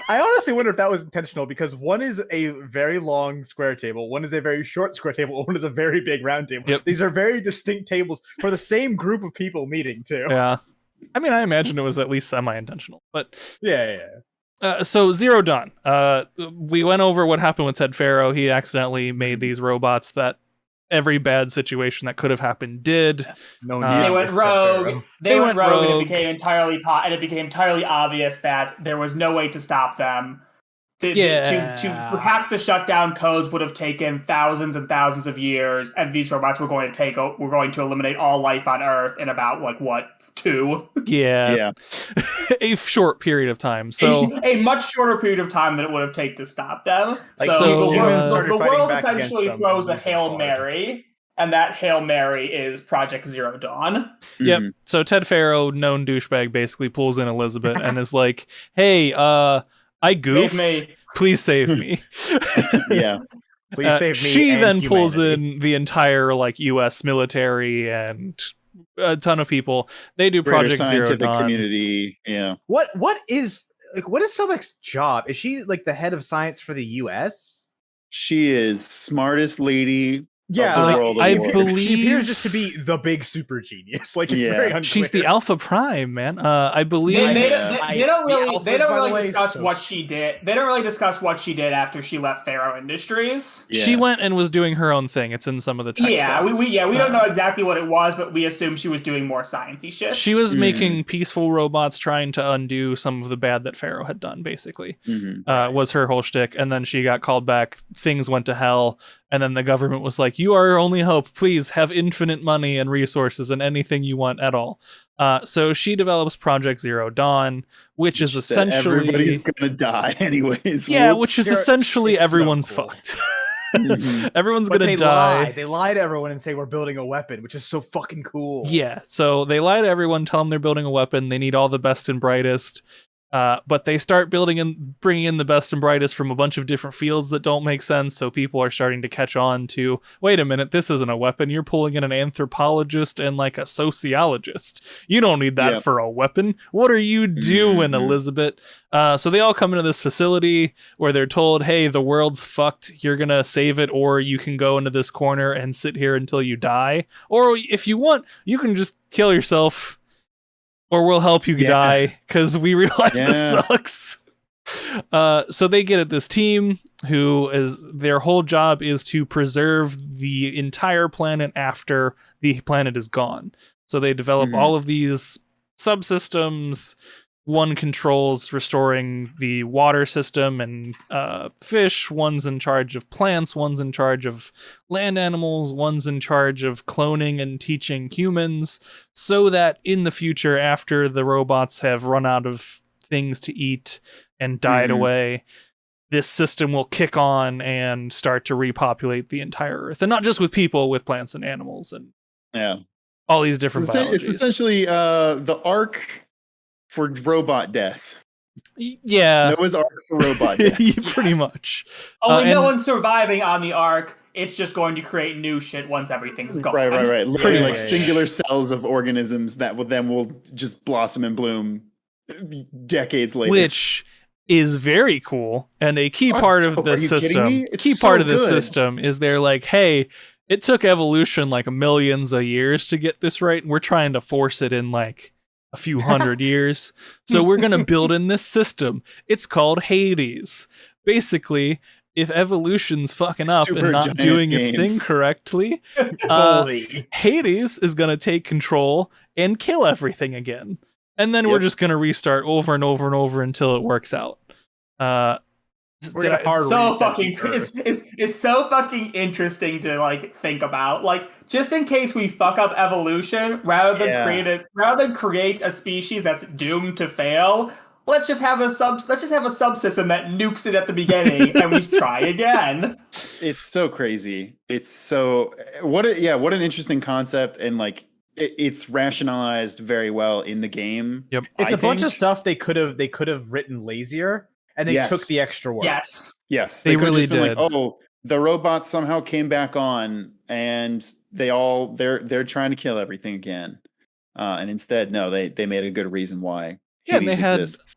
I honestly wonder if that was intentional because one is a very long square table, one is a very short square table, one is a very big round table. Yep. These are very distinct tables for the same group of people meeting too. Yeah. I mean, I imagine it was at least semi-intentional, but yeah. So Zero Dawn. We went over what happened with Ted Faro. He accidentally made these robots that every bad situation that could have happened did. They went rogue. They went rogue, and it became entirely obvious that there was no way to stop them. To hack the shutdown codes would have taken thousands and thousands of years, and these robots were going to eliminate all life on Earth in about 2? Yeah. A short period of time. So a much shorter period of time than it would have taken to stop them. The world essentially throws a Hail Mary, and that Hail Mary is Project Zero Dawn. Yep. So Ted Faro, known douchebag, basically pulls in Elizabeth and is like, "Hey, I goofed. Please save me." Yeah. Please save me. She then humanity. pulls in the entire U.S. military and a ton of people. They do Greater Project Zero Dawn. Community. Yeah. What is Sobek's job? Is she the head of science for the U.S.? She is smartest lady. Yeah, I believe she appears just to be the big super genius. It's very unclear. She's the Alpha Prime, man. I believe they don't really discuss what she did. They don't really discuss what she did after she left Faro Industries. Yeah. She went and was doing her own thing. It's in some of the text. Yeah, we don't know exactly what it was, but we assume she was doing more sciencey shit. She was making peaceful robots, trying to undo some of the bad that Faro had done. Basically, was her whole shtick. And then she got called back. Things went to hell. And then the government was like, "You are our only hope. Please have infinite money and resources and anything you want at all." So she develops Project Zero Dawn, which is essentially everybody's gonna die anyways. Yeah, which is essentially everyone's fucked. Everyone's gonna die. They lie to everyone and say we're building a weapon, which is so fucking cool. Yeah, so they lie to everyone, tell them they're building a weapon. They need all the best and brightest. But they start building and bringing in the best and brightest from a bunch of different fields that don't make sense. So people are starting to catch on to, wait a minute, this isn't a weapon. You're pulling in an anthropologist and a sociologist. You don't need that for a weapon. What are you doing, Elizabeth? So they all come into this facility where they're told, hey, the world's fucked. You're going to save it, or you can go into this corner and sit here until you die. Or if you want, you can just kill yourself. Or we'll help you die, because we realize this sucks. So they get at this team who is, their whole job is to preserve the entire planet after the planet is gone. So they develop all of these subsystems. One controls restoring the water system and fish. One's in charge of plants. One's in charge of land animals. One's in charge of cloning and teaching humans, so that in the future, after the robots have run out of things to eat and died away, this system will kick on and start to repopulate the entire Earth. And not just with people, with plants and animals and all these different biologies. It's essentially the arc for robot death. Yeah, Noah's Ark for robot death. pretty much. Only no and- one's surviving on the Ark. It's just going to create new shit once everything's gone. Right. Literally, Yeah, like yeah, yeah. singular cells of organisms that will just blossom and bloom decades later. Which is very cool, and a key part of the Are you kidding system. me? It's Key so part of the good. system is they're like, hey, it took evolution like millions of years to get this right, and we're trying to force it in like a few hundred years. So we're gonna build in this system. It's called Hades. Basically, if evolution's fucking up Super and not giant doing its thing games. correctly, Holy. Hades is gonna take control and kill everything again. And then we're Yep. just gonna restart over and over and over until it works out. We're gonna hard So reset fucking the Earth. it's so fucking interesting to like think about. Like, just in case we fuck up evolution, rather than create a species that's doomed to fail, let's just have a subsystem that nukes it at the beginning and we try again. It's so crazy. It's so what an interesting concept, and like it's rationalized very well in the game. Yep. It's I a bunch of think. stuff they could have written lazier, and they Yes. took the extra work. Yes. Yes, They could've really just been did. Like, oh, the robots somehow came back on, and they're trying to kill everything again. And instead, no, they made a good reason why. Yeah, and they Hades had- exists.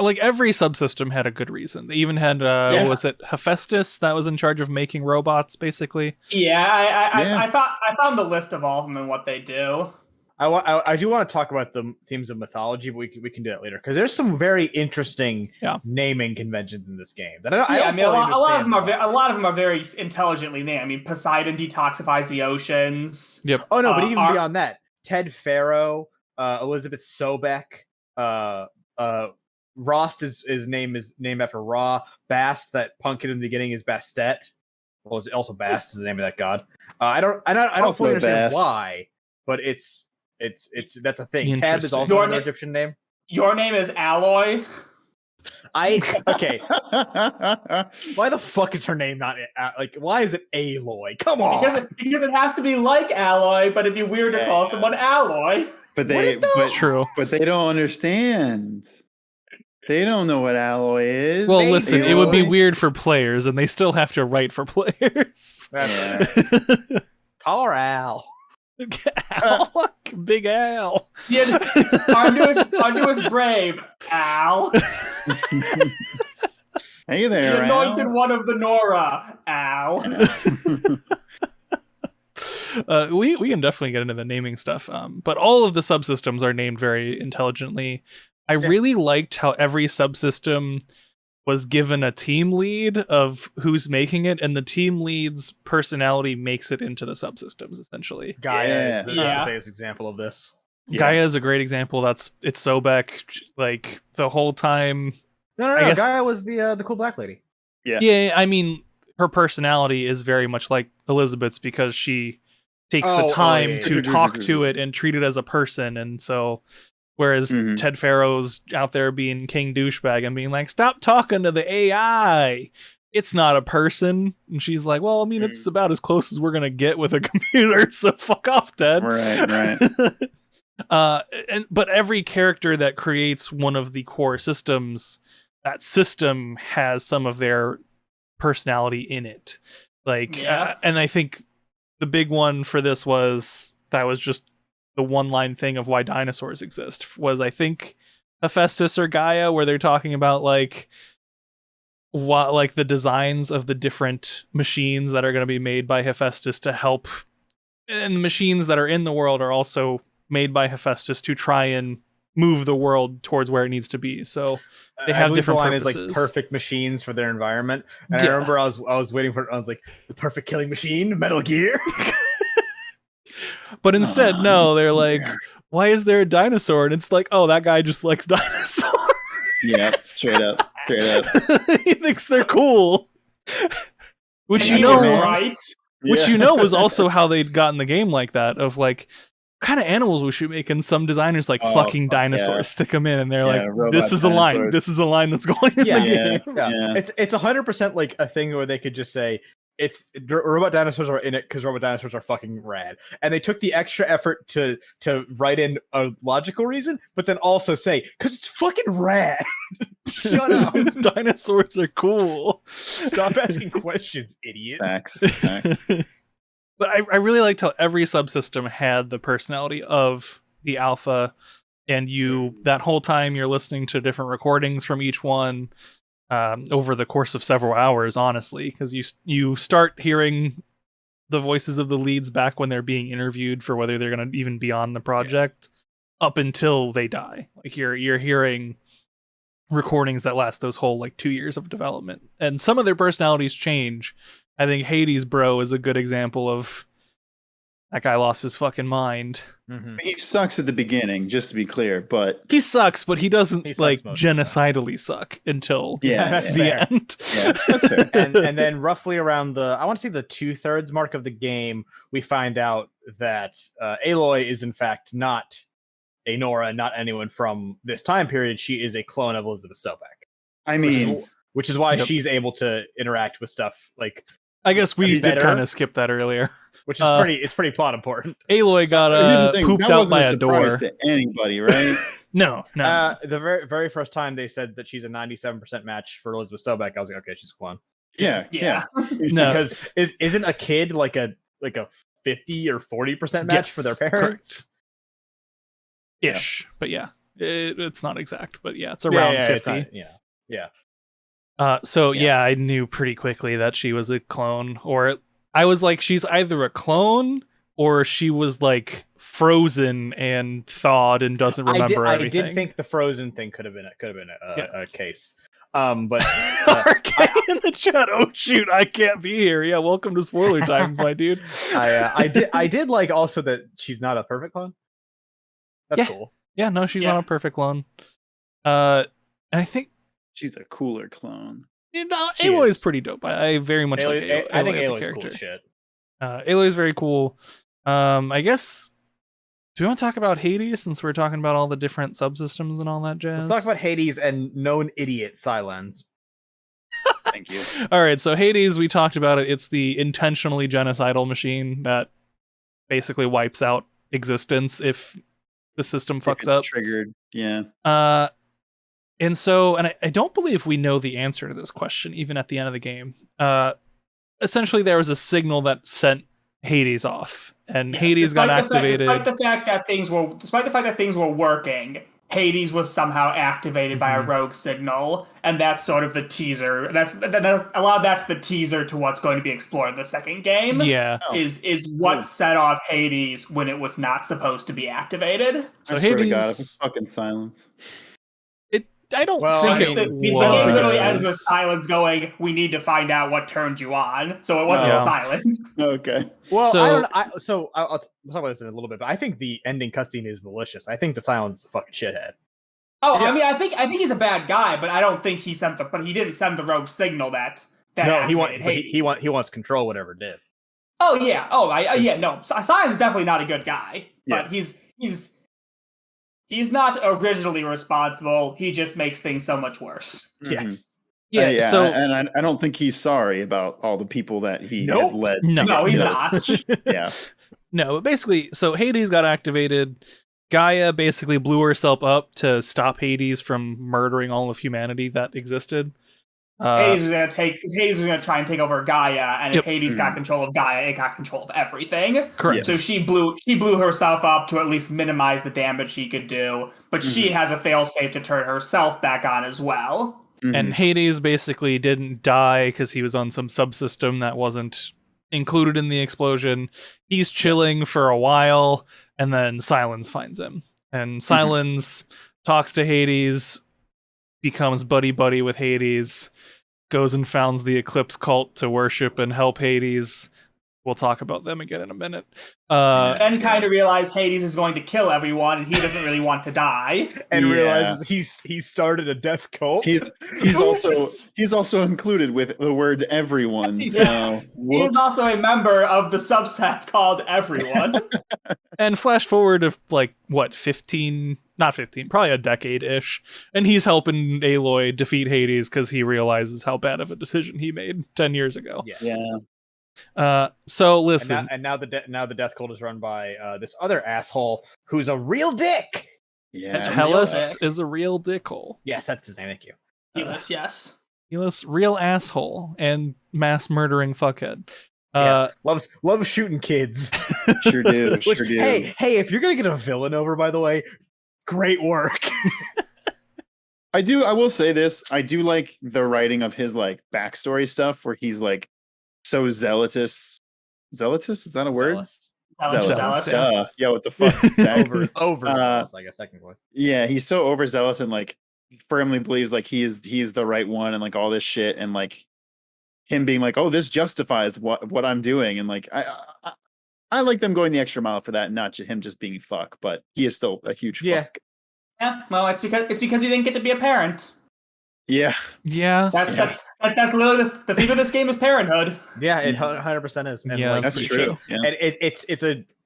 Like every subsystem had a good reason. They even had what was it Hephaestus that was in charge of making robots, basically. Yeah, Yeah. I found the list of all of them and what they do. I do want to talk about the themes of mythology, but we can do that later because there's some very interesting naming conventions in this game that I don't A lot of them are understand. a lot of them are very intelligently named. I mean, Poseidon detoxifies the oceans. Yep. Oh no, but even Ar- beyond that, Ted Farrow, Elizabeth Sobek, Rost is named after Ra. Bast, that punk kid in the beginning, is Bastet. Well, it's also Bast is the name of that god. I don't Also fully understand Bast. why, but it's that's a thing. Tab is Interesting. also Your another na- Egyptian name. Your name is Alloy. Okay. Why the fuck is her name not like? Why is it Aloy? Come on. Because it has to be like Alloy, but it'd be weird to call someone Alloy. But It's true. But they don't understand. They don't know what alloy is. Well, They listen, do. it would be weird for players, and they still have to write for players. Yeah. Call her Al. Al, Big Al. Yeah, our newest brave, Al. Hey there, The anointed Al. one of the Nora, Al. We can definitely get into the naming stuff, but all of the subsystems are named very intelligently. I really liked how every subsystem was given a team lead of who's making it, and the team lead's personality makes it into the subsystems, essentially. Gaia is the Yeah. biggest example of this. Yeah. Gaia is a great example. It's Sobek, like, the whole time. No, I guess- Gaia was the cool black lady. Yeah, I mean, her personality is very much like Elizabeth's because she takes the time to talk to it and treat it as a person, and so... Whereas Mhm. Ted Farrow's out there being king douchebag and being like, stop talking to the AI. It's not a person. And she's like, well, I mean, it's about as close as we're going to get with a computer. So fuck off, Ted. Right. But every character that creates one of the core systems, that system has some of their personality in it. Like, and I think the big one for this was just the one-line thing of why dinosaurs exist was, I think, Hephaestus or Gaia, where they're talking about like what, like, the designs of the different machines that are going to be made by Hephaestus to help, and the machines that are in the world are also made by Hephaestus to try and move the world towards where it needs to be. So they I have believe different the line purposes. is like perfect machines for their environment. And Yeah. I remember I was waiting for it. I was like, the perfect killing machine, Metal Gear. But instead, no, they're like, why is there a dinosaur? And it's like, oh, that guy just likes dinosaurs. Yeah, straight up. He thinks they're cool. Which And you he's know, right? which you know was also how they'd gotten the game like that, of like, what kind of animals we should make, and some designers like Oh, fucking fuck yeah. dinosaurs stick them in, and they're Yeah, like, robot this is a line. dinosaurs. This is a line that's going in the game. Yeah. It's 100% like a thing where they could just say, robot dinosaurs are in it because robot dinosaurs are fucking rad, and they took the extra effort to write in a logical reason, but then also say because it's fucking rad. Shut up. Dinosaurs are cool. Stop asking questions, idiot. Facts. But I really liked how every subsystem had the personality of the alpha, and that whole time you're listening to different recordings from each one. Over the course of several hours, honestly, because you start hearing the voices of the leads back when they're being interviewed for whether they're going to even be on the project, up until they die. Like you're hearing recordings that last those whole 2 years of development, and some of their personalities change. I think Hades Bro is a good example of that guy lost his fucking mind. Mm-hmm. He sucks at the beginning, just to be clear, but He sucks, but he doesn't most of the time. genocidally suck until that's the fair. end. yeah, that's fair. and then roughly around I want to say the 2/3 mark of the game, we find out that Aloy is in fact not a Nora, not anyone from this time period. She is a clone of Elizabeth Sobek. I mean, Which is why she's able to interact with stuff I guess we did better. kind of skip that earlier. which is it's pretty plot important. Aloy here's the got thing, pooped that out wasn't by a door. surprise to anybody, right? No. The very first time they said that she's a 97% match for Elizabeth Sobek, I was like, okay, she's a clone. Yeah. No. Because isn't a kid like a 50 or 40% match Yes, for their parents? Ish, but yeah, it's not exact, but yeah, it's around 50. So I knew pretty quickly that she was a clone, or I was like, she's either a clone or she was frozen and thawed and doesn't remember everything. I did think the frozen thing could have been a case. But RK in the chat. Oh shoot, I can't be here. Yeah, welcome to spoiler times, my dude. I did like also that she's not a perfect clone. That's cool. Yeah, no, she's not a perfect clone. And I think She's a cooler clone. Aloy is pretty dope. I very much like Aloy. I think as a Aloy's character. cool as shit. Aloy is very cool. I guess. Do we want to talk about Hades since we're talking about all the different subsystems and all that jazz? Let's talk about Hades and known idiot Silence. Thank you. All right, so Hades, we talked about it. It's the intentionally genocidal machine that basically wipes out existence if the system fucks up. Triggered. Yeah. And I don't believe we know the answer to this question, even at the end of the game. Essentially, there was a signal that sent Hades off, and Hades got activated. Despite the fact that things were working, Hades was somehow activated by a rogue signal, and that's sort of the teaser. That's the teaser to what's going to be explored in the second game. Yeah, is what set off Hades when it was not supposed to be activated. So Hades, God, it's fucking Silence. I don't think it was. The game literally ends with Silence going, "We need to find out what turned you on." So it wasn't Silence. Okay. Well, So I'll talk about this in a little bit, but I think the ending cutscene is malicious. I think the Silence is a fucking shithead. Oh, yes. I mean, I think he's a bad guy, but I don't think he didn't send the rogue signal that no, he wants control, whatever it did. Oh yeah. No. Silence is definitely not a good guy, but he's not originally responsible. He just makes things so much worse. Yes. Yeah. So, and I don't think he's sorry about all the people that he had led. No, he's not. Yeah. No, but basically, so Hades got activated. Gaia basically blew herself up to stop Hades from murdering all of humanity that existed. Hades was going to try and take over Gaia, and if Hades got control of Gaia, it got control of everything. Correct. So she blew herself up to at least minimize the damage she could do, but she has a failsafe to turn herself back on as well. And Hades basically didn't die because he was on some subsystem that wasn't included in the explosion. He's chilling for a while, and then Silence finds him. And Silence talks to Hades, becomes buddy-buddy with Hades, goes and founds the Eclipse cult to worship and help Hades. We'll talk about them again in a minute. Then kind of realize Hades is going to kill everyone, and he doesn't really want to die. And realizes he started a death cult. He's also included with the word everyone. So he is also a member of the subset called Everyone. And flash forward to 15, not 15, probably a decade-ish, and he's helping Aloy defeat Hades because he realizes how bad of a decision he made 10 years ago. Yeah. So listen, And now the death cult is run by this other asshole who's a real dick. Yeah, Hellas is a real dickhole. Yes, that's his name. Thank you. Yes. Hellas, real asshole and mass murdering fuckhead. Loves shooting kids. Sure do. Which, Sure do. Hey, if you're gonna get a villain over, by the way, great work. I will say this. I do like the writing of his like backstory stuff where he's like so zealotous. Zealotous? Is that a word? Zealous. Duh. Yeah, what the fuck? Zach? Overzealous, I guess technically. Yeah, he's so overzealous and like firmly believes like he is the right one and like all this shit and like him being like, oh, this justifies what I'm doing and like I like them going the extra mile for that, and not him just being fuck, but he is still a huge fuck. Yeah, well, it's because he didn't get to be a parent. Yeah. That's literally the theme of this game is parenthood. Yeah, it 100% is. And Yeah, like, that's true. Yeah. And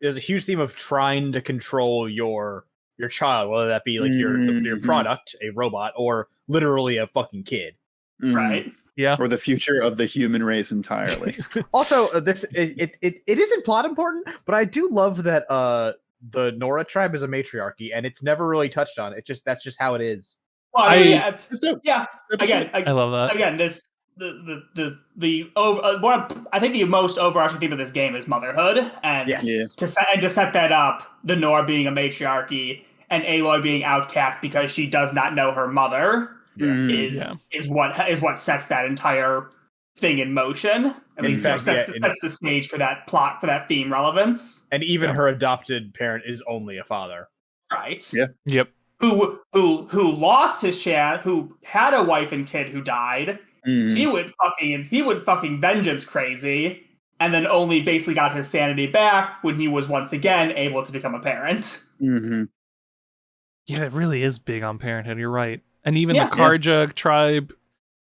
there's a huge theme of trying to control your child, whether that be like your product, a robot, or literally a fucking kid. Mhm. Right. Yeah. Or the future of the human race entirely. Also, it isn't plot important, but I do love that the Nora tribe is a matriarchy, and it's never really touched on. That's just how it is. Well, I love that. Again, this I think the most overarching theme of this game is motherhood, and to set that up, the Nora being a matriarchy and Aloy being outcast because she does not know her mother is what sets that entire thing in motion. I mean, sets the stage for that plot, for that theme relevance. And even her adopted parent is only a father. Right. Yeah. Yep. Who lost his child, who had a wife and kid who died. He would fucking vengeance crazy, and then only basically got his sanity back when he was once again able to become a parent. Mm-hmm. Yeah, it really is big on parenthood. You're right. And even the Karja tribe,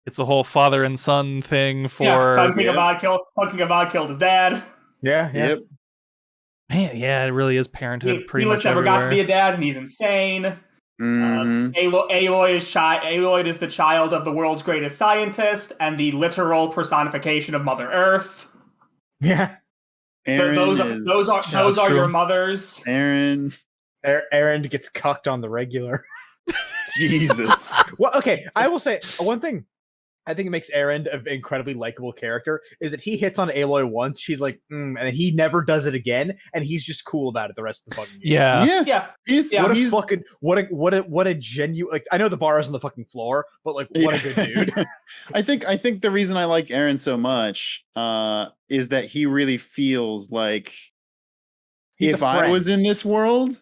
it's a whole father and son thing for... Son King of Odd killed his dad. Yeah. Yep. Man, yeah, it really is parenthood pretty much never everywhere. got to be a dad, and he's insane. Mm-hmm. Aloy is the child of the world's greatest scientist and the literal personification of Mother Earth. Yeah. Those are your mothers. Aaron gets cucked on the regular. Jesus. Well, okay, I will say one thing. I think it makes Aaron an incredibly likable character is that he hits on Aloy once, she's like, and he never does it again, and he's just cool about it the rest of the fucking game. Yeah. What a genuine, like, I know the bar is on the fucking floor, but like, what a good dude. I think the reason I like Aaron so much is that he really feels like if I was in this world,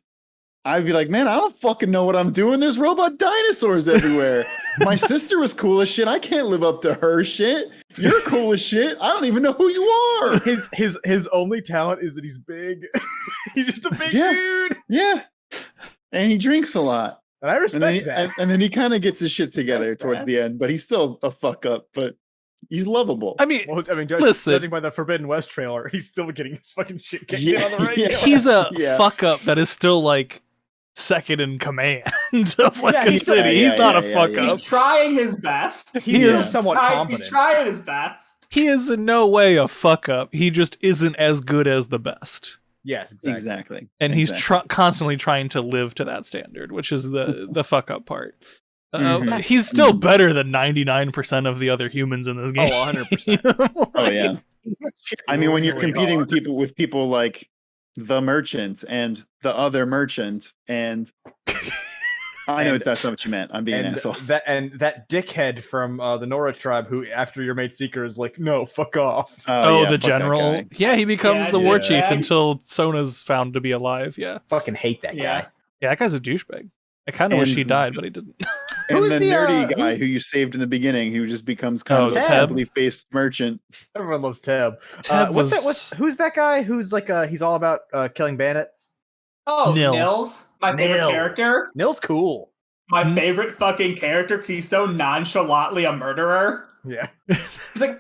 I'd be like, man, I don't fucking know what I'm doing. There's robot dinosaurs everywhere. My sister was cool as shit. I can't live up to her shit. You're cool as shit. I don't even know who you are. His only talent is that he's big. He's just a big dude. Yeah. And he drinks a lot. And I respect that. And then he kind of gets his shit together towards the end, but he's still a fuck up, but he's lovable. I mean, judging by the Forbidden West trailer, he's still getting his fucking shit kicked in on the radio. He's a fuck up that is still like second in command of like a city. He's not a fuck up. He's trying his best. He is somewhat competent. He's trying his best. He is in no way a fuck up. He just isn't as good as the best. Yes, exactly. And he's constantly trying to live to that standard, which is the fuck up part. He's still better than 99% of the other humans in this game. Oh, 100%. Oh yeah. I mean, when you're competing with people like the merchant and the other merchant, and I know that's not what you meant. I'm being an asshole. That dickhead from the Nora tribe who, after you're made seeker, is like, no, fuck off. The general. Yeah, he becomes the war chief until Sona's found to be alive. Yeah, fucking hate that guy. Yeah, that guy's a douchebag. I kind of wish he died, but he didn't. And the nerdy guy who you saved in the beginning, who just becomes kind of a tably faced merchant. Everyone loves Tab. Who's that guy who's like he's all about killing bandits? Oh, Nils, my favorite character. Nils cool. My favorite fucking character because he's so nonchalantly a murderer. Yeah. He's like,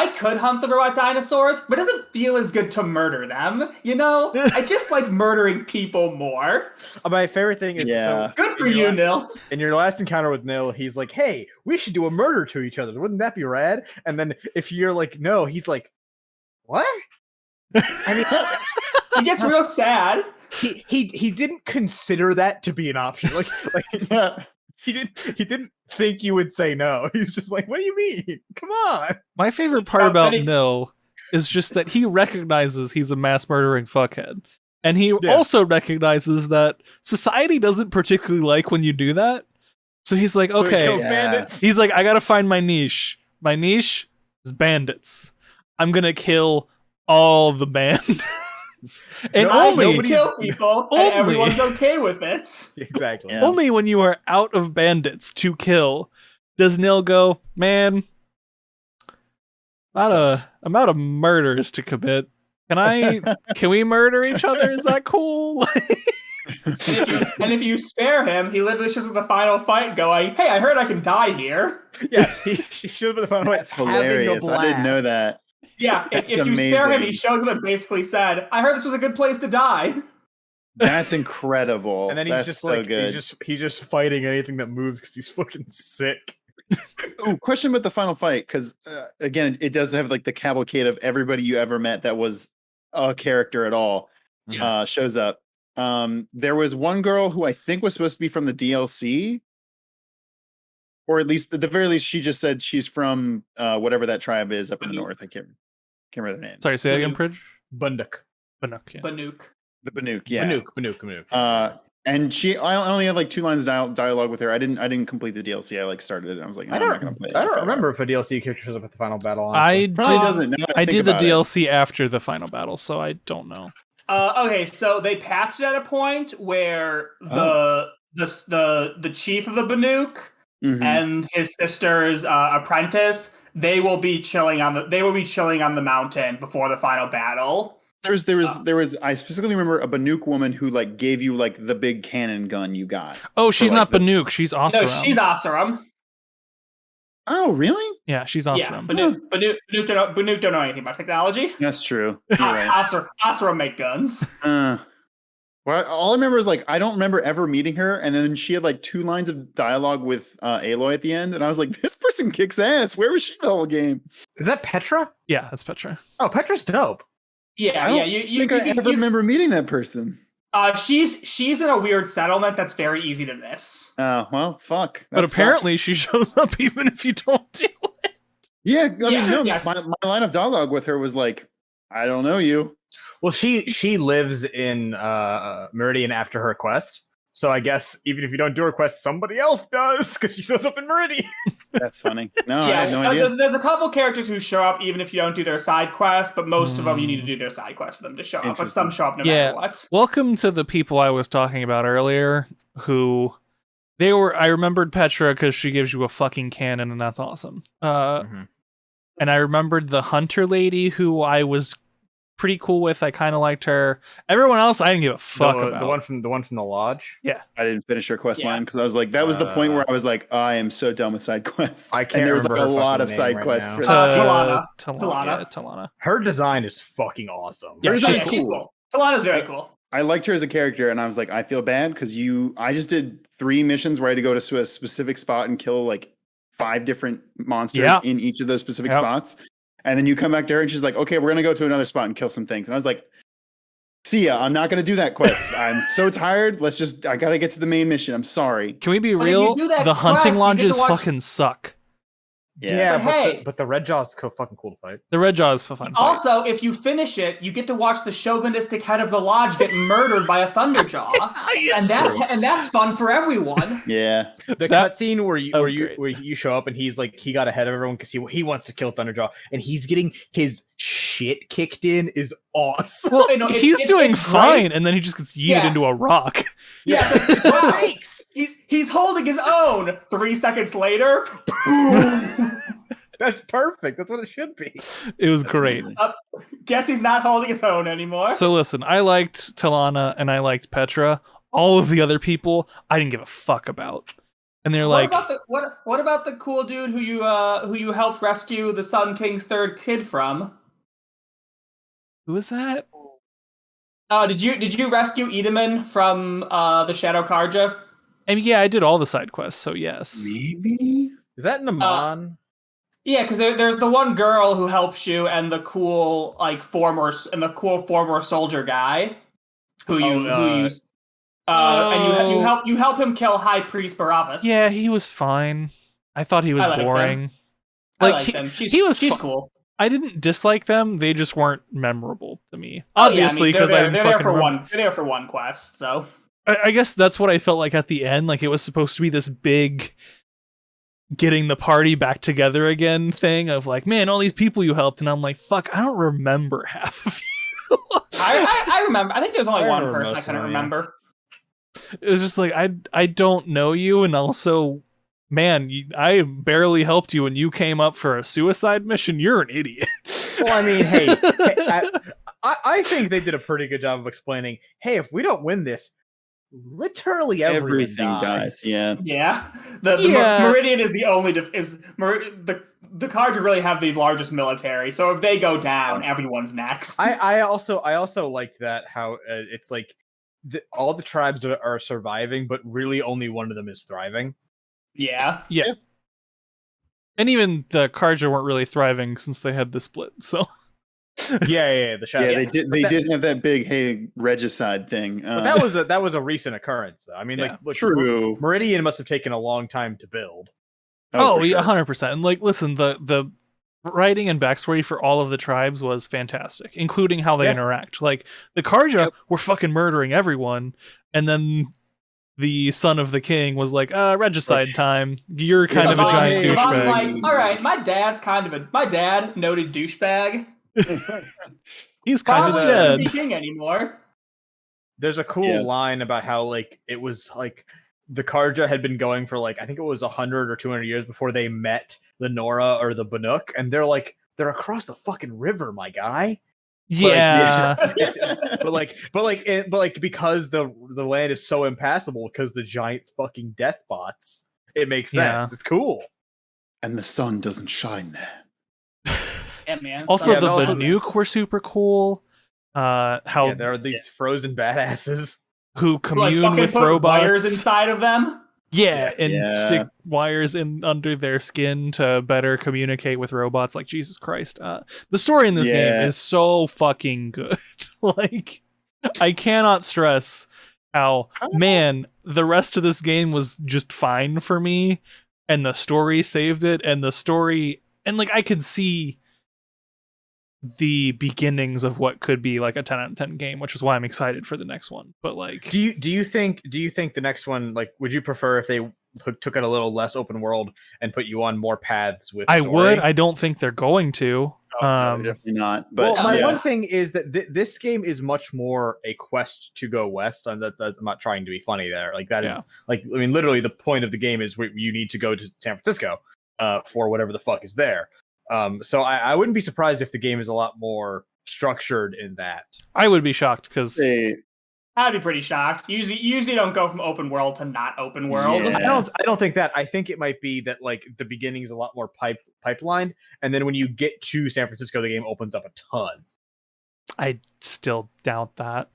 I could hunt the robot dinosaurs, but it doesn't feel as good to murder them. You know, I just like murdering people more. My favorite thing is Yeah. so Good for you, Nils. in your last encounter with Nil, he's like, "Hey, we should do a murder to each other. Wouldn't that be rad?" And then if you're like, "No," he's like, "What?" I mean, He gets real sad. he didn't consider that to be an option. Like he didn't think you would say no. He's just like, "What do you mean? Come on." My favorite part Oh, about then he- Nil is just that he recognizes he's a mass murdering fuckhead. And he Yeah. also recognizes that society doesn't particularly like when you do that. So he's like, So he okay. kills Yeah. bandits. He's like, I gotta find my niche. My niche is bandits. I'm gonna kill all the bandits. And No, only, nobody's- Kill people, only- and everyone's okay with it. Exactly. Yeah. only when you are out of bandits to kill does Nil go, man, I'm out of murders to commit. Can we murder each other? Is that cool? And if you spare him, he literally shows up with the final fight going, "Hey, I heard I can die here." Yeah, she should have been the final That's hilarious. I didn't know that. Yeah, if That's you spare him, amazing. he shows up and basically said, "I heard this was a good place to die." That's incredible. And then he's That's just so like good. he's just fighting anything that moves because he's fucking sick. Ooh, question about the final fight, because again, it does have like the cavalcade of everybody you ever met that was a character at all shows up. There was one girl who I think was supposed to be from the DLC, or at least at the very least, she just said she's from whatever that tribe is up in the north. I can't remember their name. Sorry, say that again, Pridge? Bunduk. Banuk, yeah. Banuk. The Banuk, yeah. Banuk. And I only had like 2 lines dialogue with her. I didn't complete the DLC. I like started it. And I was like, I I'm not gonna play it. don't remember if a DLC character shows up at the final battle. I Honestly. Probably did, doesn't. Now that I think did the about it. DLC after the final battle, so I don't know. Okay, so they patched at a point where Oh. the chief of the Banuk Mhm. and his sister's apprentice, they will be chilling on the mountain before the final battle. There was. I specifically remember a Banuk woman who like gave you like the big cannon gun you got. Oh, she's like, not the- Banuk. She's Oseram. No, she's Oseram. Oh, really? Yeah, she's Yeah, Oseram. Banuk don't know anything about technology. That's true. You're right. Oseram make guns. Well, all I remember is like I don't remember ever meeting her, and then she had like 2 lines of dialogue with Aloy at the end, and I was like, this person kicks ass. Where was she the whole game? Is that Petra? Yeah, that's Petra. Oh, Petra's dope. Yeah, I don't You think I ever remember meeting that person. she's in a weird settlement that's very easy to miss. Oh, well, fuck. But That apparently sucks. she shows up even if you don't do it. Yeah, I mean, no, yes. my line of dialogue with her was like, I don't know you. Well, she lives in Meridian after her quest. So I guess even if you don't do her quest, somebody else does because she shows up in Meridian. That's funny. No, I had no Yeah, idea. there's a couple characters who show up even if you don't do their side quest, but most of them you need to do their side quest for them to show up. But some show up no Yeah. matter what. Welcome to the people I was talking about earlier who I remembered Petra because she gives you a fucking cannon and that's awesome. And I remembered the hunter lady who I was pretty cool with. I kind of liked her. Everyone else I didn't give a fuck about. The one from the lodge. I didn't finish her quest Yeah. line because I was like, that was the point where I was like, I am so done with side quests. I can't and there was like remember a her lot of fucking side name right quests now. for Talana. Talana. Yeah, Talana. Her design is fucking awesome. Yeah, Hers she's is cool. Talana's very cool. I liked her as a character, and I was like, I feel bad because I just did 3 missions where I had to go to a specific spot and kill like 5 different monsters Yeah. in each of those specific Yep. spots. And then you come back to her and she's like, okay, we're going to go to another spot and kill some things. And I was like, see ya, I'm not going to do that quest. I'm so tired. I got to get to the main mission. I'm sorry. Can we be But if you real? do that The quest, hunting you get to lodges watch- fucking suck. Yeah, But but, hey. the Red Jaw's fucking cool to fight. The Red Jaw is a fun fight. Also, if you finish it, you get to watch the chauvinistic head of the lodge get murdered by a Thunderjaw, and that's fun for everyone. Yeah. The That- cutscene where that was great. you show up and he's like he got ahead of everyone because he wants to kill Thunderjaw and he's getting his shit kicked in is awesome. Well, You know, it's- he's it's- doing it's fine, great. and then he just gets yeeted Yeah. into a rock. Yeah, it's like, wow, he's holding his own. 3 seconds later, That's perfect. That's what it should be. It was great. guess he's not holding his own anymore. So listen, I liked Talana and I liked Petra. All of the other people, I didn't give a fuck about. and they're What like, about the what about the cool dude who you helped rescue the Sun King's third kid from? "Who is that?" Did you rescue Edaman from the Shadow Karja? And yeah, I did all the side quests, so yes. Maybe. Is that Naman? Yeah, because there's the one girl who helps you, and the cool former soldier guy who you and you help him kill High Priest Barabbas. Yeah, he was fine. I thought he was I like boring. them. Like, I like them. she's Cool. I didn't dislike them. They just weren't memorable to me. Oh, yeah, Obviously, because I didn't they're fucking there for remember. one. They're there for one quest. So I guess that's what I felt like at the end. Like it was supposed to be this big getting the party back together again thing of like, man, all these people you helped, and I'm like, fuck, I don't remember half of you. I remember. I think there's only I one remember person I most of couldn't them, yeah. remember. It was just like I don't know you, and also, man, I barely helped you, and you came up for a suicide mission. You're an idiot. Well, I mean, hey, I think they did a pretty good job of explaining. Hey, if we don't win this, literally Everything dies. Yeah. Yeah, Yeah. Meridian is the only the Karja really have the largest military. So if they go down, everyone's next. I also liked that how it's like all the tribes are surviving, but really only one of them is thriving. Yeah. Yeah. And even the Karja weren't really thriving since they had the split. So Yeah, the shadow. Yeah, they did. They did have that big regicide thing. But that was a recent occurrence, though. I mean, Yeah. look, True. Meridian must have taken a long time to build. oh for yeah, sure. 100%. And like, listen, the writing and backstory for all of the tribes was fantastic, including how they Yeah. interact. Like the Karja were fucking murdering everyone, and then the son of the king was like, regicide time. You're kind of a giant hey, Yvonne's douchebag. like, all right, my dad, noted douchebag. He's kind Probably of shouldn't dead. be king anymore. There's a cool Yeah. line about how like it was like the Karja had been going for like I think it was 100 or 200 years before they met the Nora or the Banuk, and they're across the fucking river, my guy. Yeah. But because the land is so impassable because the giant fucking death bots, it makes sense. Yeah. It's cool. And the sun doesn't shine there. Yeah, man. Also, Yeah, the also- Banuk were super cool. How Yeah, there are these frozen badasses. who Like, commune fucking with put robots. wires inside of them. Yeah, and Yeah. stick wires in under their skin to better communicate with robots. Like Jesus Christ, the story in this game Yeah. is so fucking good. Like, I cannot stress how man the rest of this game was just fine for me, and the story saved it, and the story and like I could see the beginnings of what could be like a 10 out of 10 game, which is why I'm excited for the next one. But like, Do you think the next one, like, would you prefer if they took it a little less open world and put you on more paths with I story? would. I don't think they're going to. No, definitely not. But Well, my yeah. one thing is that this game is much more a quest to go west. I'm not trying to be funny there. Like that is like, I mean, literally the point of the game is you need to go to San Francisco for whatever the fuck is there. So I wouldn't be surprised if the game is a lot more structured in that. I would be shocked because I'd be pretty shocked. Usually don't go from open world to not open world. Yeah. I don't think that. I think it might be that like the beginning is a lot more pipelined, and then when you get to San Francisco, the game opens up a ton. I still doubt that.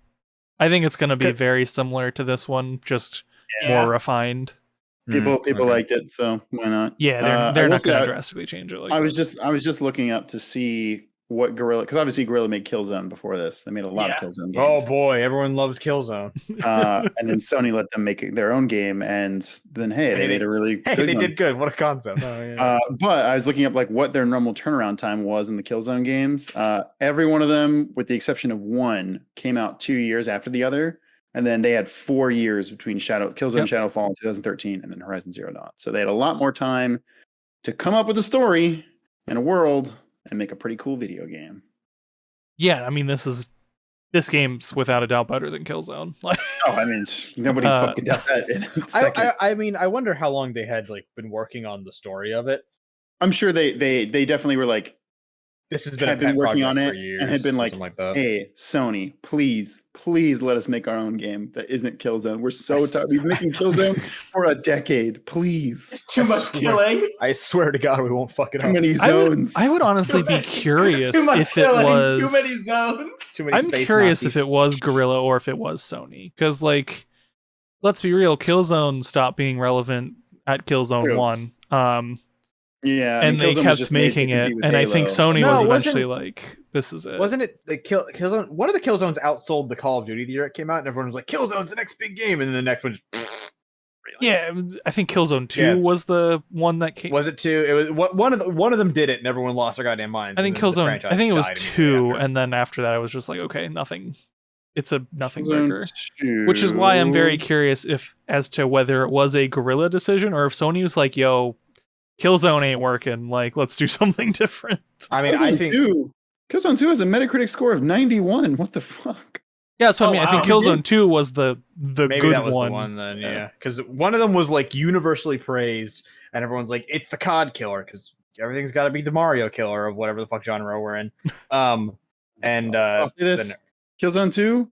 I think it's going to be very similar to this one, just more refined. People Okay. liked it, so why not? Yeah, they're not going to to drastically change it. Like I was just looking up to see what Guerrilla, because obviously Guerrilla made Killzone before this. They made a lot of Killzone Oh games. boy, everyone loves Killzone. And then Sony let them make their own game, and then they made a really Hey, good they one. did good. What a concept. Oh, yeah. But I was looking up like what their normal turnaround time was in the Killzone games. Every one of them, with the exception of one, came out 2 years after the other, and then they had 4 years between Killzone Shadowfall in 2013 and then Horizon Zero Dawn. So they had a lot more time to come up with a story and a world and make a pretty cool video game. yeah, I mean, this game's without a doubt better than Killzone. Like, Oh, I mean, nobody fucking doubt that in a second. I mean, I wonder how long they had like been working on the story of it. I'm sure they definitely were like, This has been a had been pet working project on for it years, and had been or like, something like that. "Hey, Sony, please let us make our own game that isn't Killzone. We're so tired. We've been making Killzone for a decade. Please, It's too I much swear. killing. I swear to God, we won't fuck it too up. many zones." I would honestly be Too curious much if it killing, was. too many zones. Too many I'm space curious Nazis. if it was Guerrilla or if it was Sony, because like, let's be real, Killzone stopped being relevant at Killzone True. 1. Yeah, I And mean, they Killzone was kept just made to making it, compete with and I think Halo. Sony No, was it eventually wasn't- like, "This is it." Wasn't it the Killzone? One of the Killzones outsold the Call of Duty the year it came out, and everyone was like, "Killzone's the next big game," and then the next one just Yeah, I think Killzone 2 Yeah. was the one that came. was it two? It was one of them did it, and everyone lost their goddamn minds. I think and then the Killzone. franchise I think it was died immediately 2, after. and then after that, I was just like, okay, nothing. It's a nothing Killzone burger. 2. Which is why I'm very curious as to whether it was a Guerrilla decision or if Sony was like, "Yo, Killzone ain't working. Like, let's do something different." I mean, I think Killzone 2 has a Metacritic score of 91. What the fuck? Yeah, that's what I Oh, mean. I think wow. Killzone 2 was the maybe good that was one. the one then, yeah, because one of them was like universally praised, and everyone's like, "It's the COD killer," because everything's got to be the Mario killer of whatever the fuck genre we're in. And I'll say this: then- Killzone 2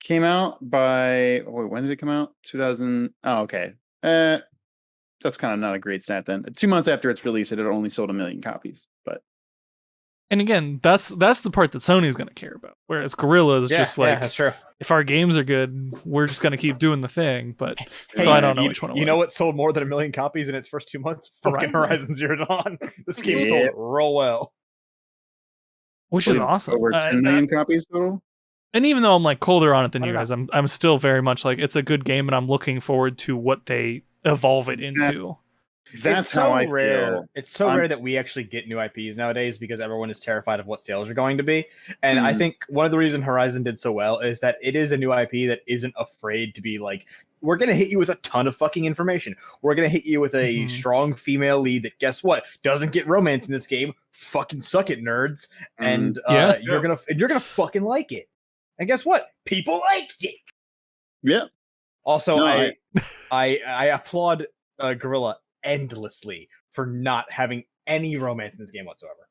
came out by. Oh, wait, when did it come out? 2000. Oh, okay. That's kind of not a great stat then. 2 months after its release, it had only sold 1 million copies. But And again, that's the part that Sony's going to care about. Whereas Guerrilla is just like, that's true. if our games are good, we're just going to keep doing the thing. But Hey, so I don't know you, which one it you was. know what sold more than 1 million copies in its first 2 months? Fucking Horizon Zero Dawn. This game sold Yeah. real well. Which is awesome. Over 10 million copies total. And even though I'm like colder on it than I you don't guys, I'm still very much like, it's a good game, and I'm looking forward to what they evolve it into. That's it's how so I rare. feel. It's so I'm- rare that we actually get new IPs nowadays because everyone is terrified of what sales are going to be. And I Mhm. think one of the reasons Horizon did so well is that it is a new IP that isn't afraid to be like, we're going to hit you with a ton of fucking information. We're going to hit you with a Mhm. strong female lead that, guess what, doesn't get romance in this game. Fucking suck it, nerds. And Yeah. you're gonna fucking like it. And guess what? People liked it. Yeah. Also, No, I applaud Guerrilla endlessly for not having any romance in this game whatsoever,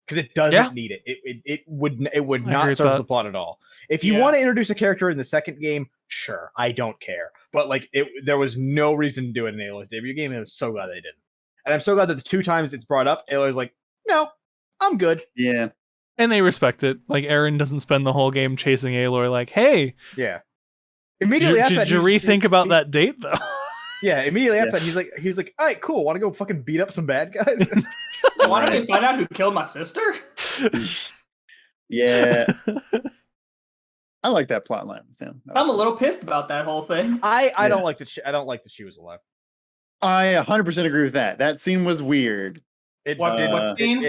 because it doesn't need it. It would I agree not with serve that. the plot at all. If you Yeah. want to introduce a character in the second game, sure, I don't care. But like, there was no reason to do it in Aloy's debut game, and I'm so glad they didn't. And I'm so glad that the 2 times it's brought up, Aloy's like, no, I'm good. Yeah. And they respect it. Like, Aaron doesn't spend the whole game chasing Aloy like, "Hey, Yeah. Immediately after that, did you rethink about that date, though?" Yeah, immediately after Yeah. that, he's like, all right, cool. Want to go fucking beat up some bad guys? Why don't we find out who killed my sister? Yeah. I like that plot line with him. That was I'm a cool. little pissed about that whole thing. I don't like that. I don't like that she was alive. I 100% agree with that. That scene was weird. What scene?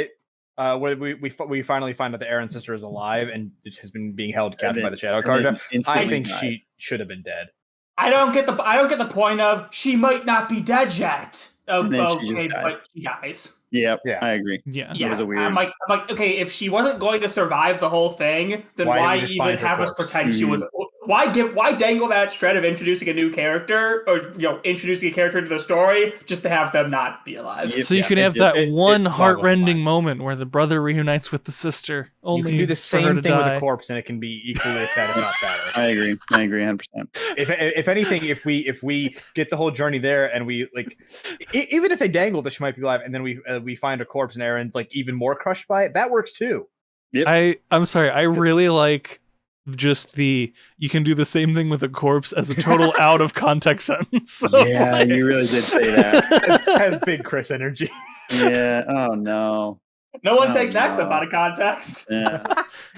Where we finally find out that Aaron's sister is alive and has been being held captive by the Shadow And Carja. then I instantly think died. she should have been dead. I don't get the point of she might not be dead yet. And then she just Okay, dies. but she dies. Yep. Yeah. I agree. Yeah. Yeah, was a weird- I'm like, okay, if she wasn't going to survive the whole thing, then Why why didn't we just even find her have us corpse? pretend she was? Why dangle that thread of introducing a new character or introducing a character into the story just to have them not be alive? Yep. So you Yeah, can it have did- that it one boggles the heartrending mind. moment where the brother reunites with the sister. Only You can do the for her same to thing with die. a corpse, and it can be equally as sad, if not sadder. I agree. 100%. If anything, if we get the whole journey there, and we like, even if they dangle that she might be alive, and then we find a corpse, and Aaron's like even more crushed by it, that works too. I'm sorry. I really like just you can do the same thing with a corpse as a total out of context sentence. So, Yeah, like- you really did say that. Has big Chris energy. Yeah. Oh, no. No one Oh, take that clip no. out of context. Yeah.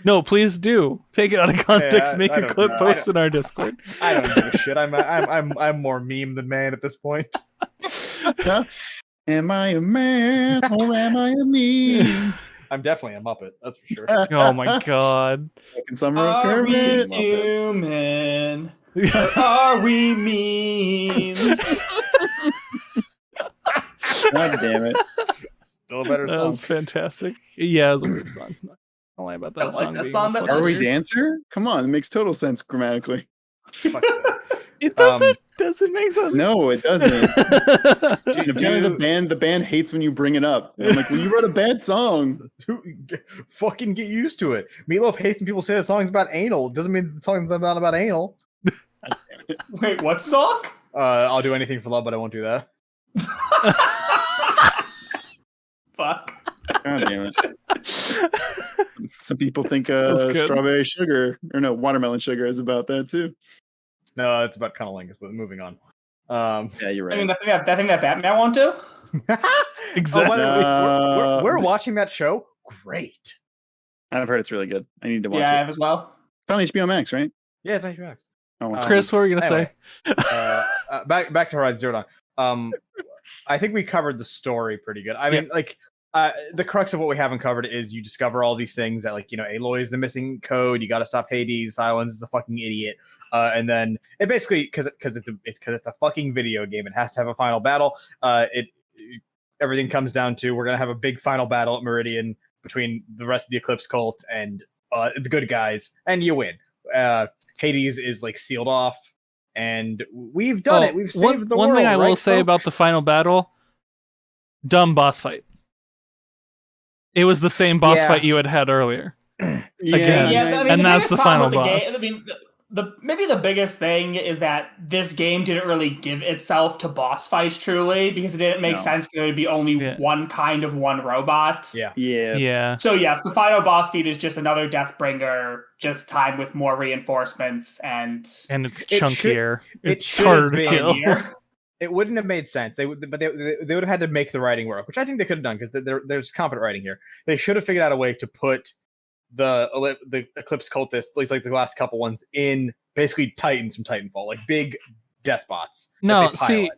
No, please do take it out of context. I- make I a don't clip, know. post in our Discord. I don't give a shit. I'm more meme than man at this point. Am I a man or am I a meme? I'm definitely a Muppet, that's for sure. Oh my god. Fucking Summer of Are we Kermit. human? Or are we memes? God damn it. Still a better That song. was fantastic. Yeah, it was a weird song. Don't lie about I that like song. that being song a that fucking Are we much. weird- dancer? Come on, it makes total sense grammatically. Fuck's sake. It doesn't. Doesn't make sense. No, it doesn't. Dude, apparently the band hates when you bring it up. I'm like, well, you wrote a bad song. Fucking get used to it. Meatloaf hates when people say the song's about anal. It doesn't mean the song's not about anal. Wait, what song? I'll do anything for love, but I won't do that. Fuck. God damn it. Some people think That's good. strawberry sugar, or no, watermelon sugar is about that too. No, it's about cunnilingus, but moving on. Yeah, you're I mean, right. that thing that Batman won't do. Exactly. Oh, by the way, we're watching that show. Great. I've heard it's really good. I need to watch Yeah, I it. have as well. It's on HBO Max, right? Yeah, it's HBO Max. Oh, Chris, what were you gonna anyway. say? Back to Horizon Zero Dawn. I think we covered the story pretty good. I mean, like, the crux of what we haven't covered is you discover all these things that, like, you know, Aloy is the missing code. You got to stop Hades. Silence is a fucking idiot. And then it basically, because it's a fucking video game, it has to have a final battle. Everything comes down to we're gonna have a big final battle at Meridian between the rest of the Eclipse cult and the good guys, and you win. Hades is like sealed off, and we've done it. We've saved the world. One thing I will right, say about the folks? final battle: dumb boss fight. It was the same boss Yeah. fight you had earlier. Again. Yeah, I mean, And that's biggest the problem final with the boss. game, I mean, maybe the biggest thing is that this game didn't really give itself to boss fights truly because it didn't make No. sense because it would be only one kind of one robot. Yeah. Yeah. So yes, the final boss fight is just another Deathbringer, just timed with more reinforcements and it's It chunkier. it It's should harder to have kill. funnier. It wouldn't have made sense. They would have had to make the writing work, which I think they could have done because there's competent writing here. They should have figured out a way to put the Eclipse cultists, at least like the last couple ones, in basically Titans from Titanfall, like big death bots. that No, they see, pilot.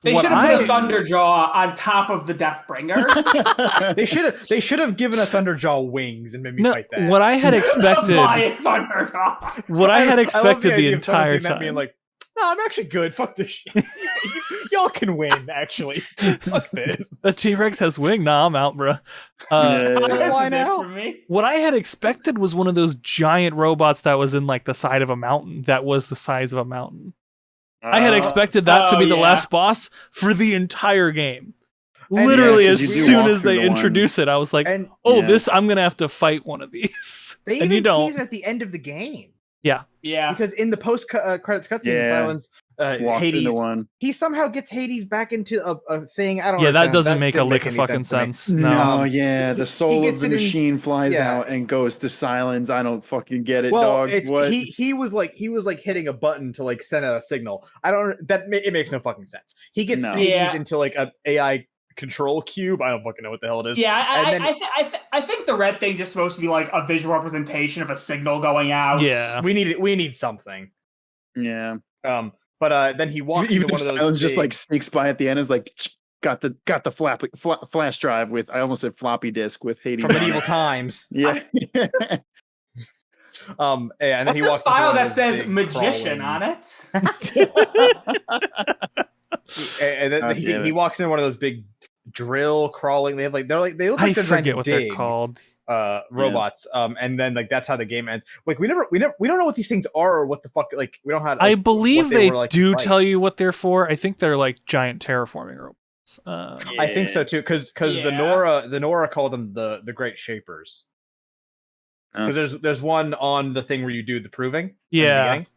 They What should have put a I- Thunderjaw on top of the Deathbringer. they should have given a Thunderjaw wings and made me No, fight that. what I had expected, Buy Thunderjaw. what I had love expected the idea of someone entire seeing that being time. like, no, I'm actually good. Fuck this shit. Y'all can win, actually. Fuck this. The T-Rex has wing. Nah, I'm out, bro. This Why is now? it for me. What I had expected was one of those giant robots that was in like the side of a mountain. That was the size of a mountain. I had expected that to be the yeah. last boss for the entire game. And Literally, yeah, 'cause as you do soon walk as through they the one. introduce it, I was like, And "Oh, Yeah. this! I'm gonna have to fight one of these." they and you even don't. tease at the end of the game. Yeah. Because in the post credits cutscene, Yeah. Silence, Walks Hades, into one. he somehow gets Hades back into a thing. I don't. Yeah, that understand. doesn't make a didn't lick of any fucking to me. sense. No. No, yeah, the soul of gets the it in- machine flies yeah. out and goes to silence. I don't fucking get it, Well, dog. What? he was like hitting a button to like send out a signal. I don't. It makes no fucking sense. He gets No. Hades Yeah. into like a AI control cube. I don't fucking know what the hell it is. Yeah, And then- I think the red thing just supposed to be like a visual representation of a signal going out. Yeah. We need something. yeah. But then he walks Even into if one of those. silence just big- like sneaks by at the end, is like got the flash drive with. I almost said floppy disk with Hades. from on medieval it. times. Yeah. And then What's he this walks into file one of that those says big magician crawling- on it? And then God damn he it. walks in one of those big drill crawling. They look like I they're designed forget to what dig, they're called. robots. And then like that's how the game ends. Like we don't know what these things are or what the fuck. Like we don't have. I Like, believe what they were like to do fight. tell you what they're for. I think they're like giant terraforming robots. I think so too, because Yeah. the Nora call them the Great Shapers. Oh. Because there's one on the thing where you do the proving. in the Yeah. beginning.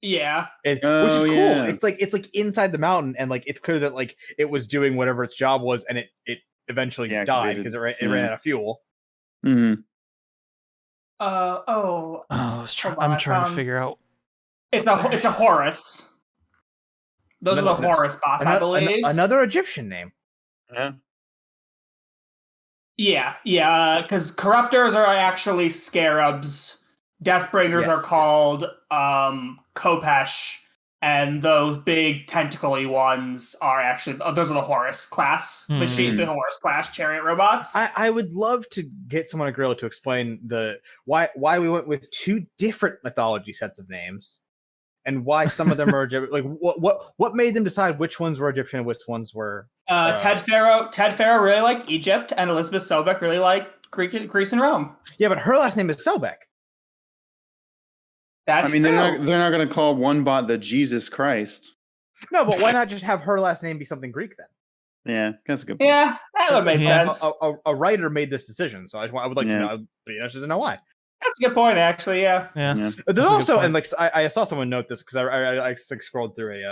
Yeah. Which is Oh, cool. yeah. It's like inside the mountain, and like it's clear that like it was doing whatever its job was, and it eventually died Deactivated. because it ran Yeah. out of fuel. Mhm. Oh, I'm Hold on, I trying to found- figure out. It's a Horus. Those are the Another- Horus bots, I believe. Another Egyptian name. Yeah. Yeah, because corruptors are actually scarabs. Deathbringers Yes, are yes. called Kopesh, and those big tentacly ones are actually those are the Horus class machine, the Horus class chariot robots. I would love to get someone at Gorilla to explain why we went with two different mythology sets of names, and why some of them are like what made them decide which ones were Egyptian and which ones were. Ted Farrow really liked Egypt, and Elizabeth Sobek really liked Greece and Rome. Yeah, but her last name is Sobek. That's I mean, true. they're not going to call one bot the Jesus Christ. No, but why not just have her last name be something Greek then? Yeah, that's a good point. Yeah, that would make Yeah. sense. A writer made this decision, so I would like to know. I'd be interested to know why. That's a good point, actually. Yeah. Yeah. There's also, and like I saw someone note this because I scrolled through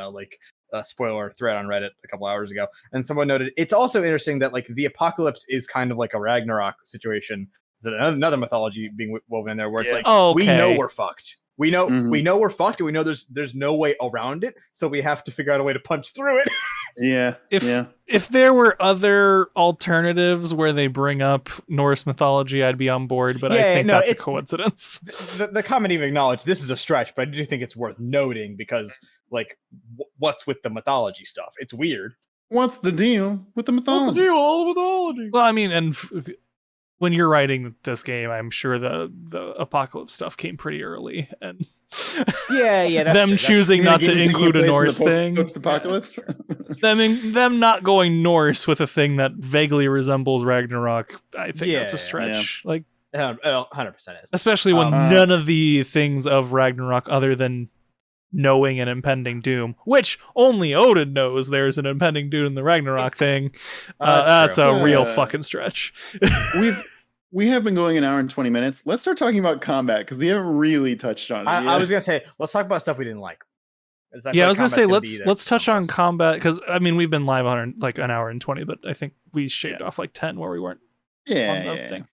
a spoiler thread on Reddit a couple hours ago, and someone noted it's also interesting that like the apocalypse is kind of like a Ragnarok situation, another mythology being woven in there, where it's like we know we're fucked. We know we're fucked, and we know there's no way around it, so we have to figure out a way to punch through it. If there were other alternatives where they bring up Norse mythology, I'd be on board, but I think that's a coincidence. The comment even acknowledged this is a stretch, but I do think it's worth noting because, like, what's with the mythology stuff? It's weird. What's the deal with the mythology? What's the deal? All the mythology. Well, I mean, and when you're writing this game, I'm sure the apocalypse stuff came pretty early, and them choosing not to include a Norse thing. Apocalypse. them not going Norse with a thing that vaguely resembles Ragnarok. I think that's a stretch. Yeah. Like 100% is. Especially when none of the things of Ragnarok, other than knowing an impending doom, which only Odin knows there's an impending doom in the Ragnarok thing. That's a real fucking stretch. We have been going an hour and 20 minutes. Let's start talking about combat because we haven't really touched on it. I was gonna say let's talk about stuff we didn't like. I was gonna say let's touch on combat because I mean we've been live on like an hour and 20, but I think we shaved off like 10 where we weren't. On the thing.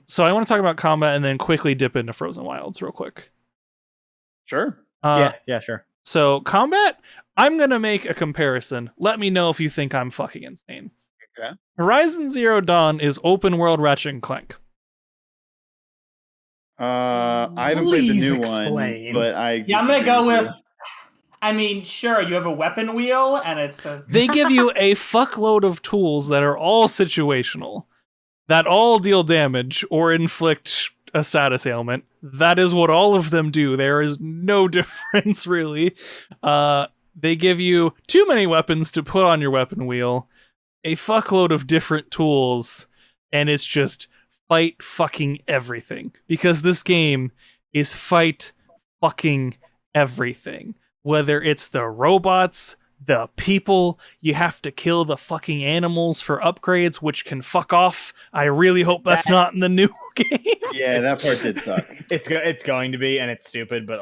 So I want to talk about combat and then quickly dip into Frozen Wilds real quick. Sure. Sure. So combat, I'm gonna make a comparison. Let me know if you think I'm fucking insane. Okay. Horizon Zero Dawn is open world Ratchet and Clank. I haven't played the new one, but I'm gonna go with. I mean, sure, you have a weapon wheel, and it's a. They give you a fuckload of tools that are all situational, that all deal damage or inflict a status ailment. That is what all of them do. There is no difference, really. They give you too many weapons to put on your weapon wheel, a fuckload of different tools, and it's just fight fucking everything. Because this game is fight fucking everything. Whether it's the robots, the people, you have to kill the fucking animals for upgrades, which can fuck off. I really hope that's not in the new game. Yeah, that part did suck. It's going to be, and it's stupid, but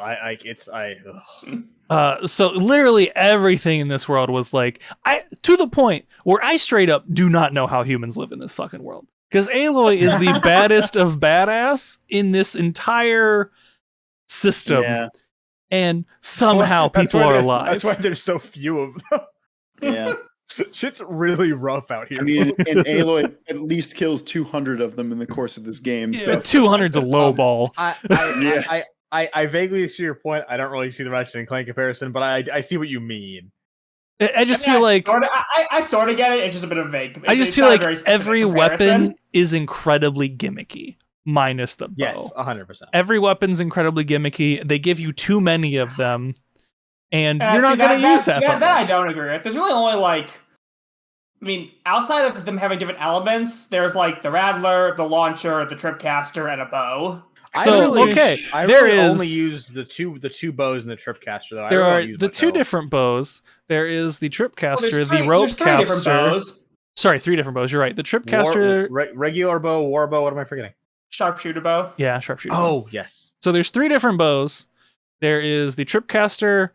So literally everything in this world was like, to the point where I straight up do not know how humans live in this fucking world. Because Aloy is the baddest of badass in this entire system. Yeah. And somehow people are alive. That's why there's so few of them. Yeah. Shit's really rough out here. I mean, and Aloy at least kills 200 of them in the course of this game. Yeah, so 200's a low ball. I vaguely see your point. I don't really see the Ratchet and Clank comparison, but I see what you mean. I just feel like I sort of get it. It's just a bit of vague. I just feel like every weapon is incredibly gimmicky, minus the bow. Yes, 100%. Every weapon's incredibly gimmicky. They give you too many of them, and you're not going to use half of them. That I don't agree with. There's really only like, I mean, outside of them having different elements, there's like the Rattler, the launcher, the Tripcaster, and a bow. I only use the two bows and the Tripcaster though. There are the two different bows. There is the Tripcaster, the Ropecaster. Sorry, 3 different bows. You're right. The Tripcaster, regular bow, war bow. What am I forgetting? Sharpshooter bow. Yeah, sharpshooter. Oh, yes. So there's 3 different bows. There is the Tripcaster,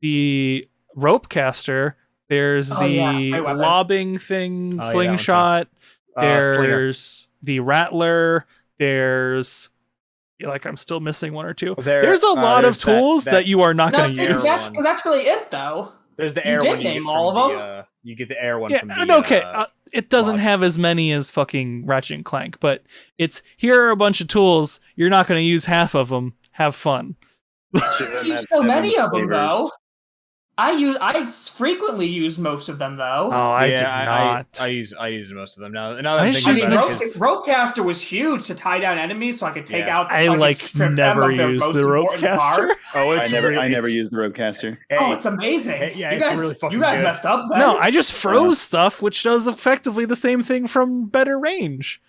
the Ropecaster. There's the lobbing thing, slingshot. There's the Rattler. There's I'm still missing 1 or 2. There's a lot of tools that you are not going to use. Because that's really it, though. There's the air one. You name all of them. You get the air one from the... It doesn't have as many as fucking Ratchet and Clank, but here are a bunch of tools. You're not going to use half of them. Have fun. Use so many of them, though. I frequently use most of them though. Oh, I did not. I use most of them now. Ropecaster was huge to tie down enemies, so I could take out. I never used the Ropecaster. I never used the Ropecaster. Oh, it's amazing. Yeah, it's really fucking good. You guys messed up. Then. No, I just froze stuff, which does effectively the same thing from better range.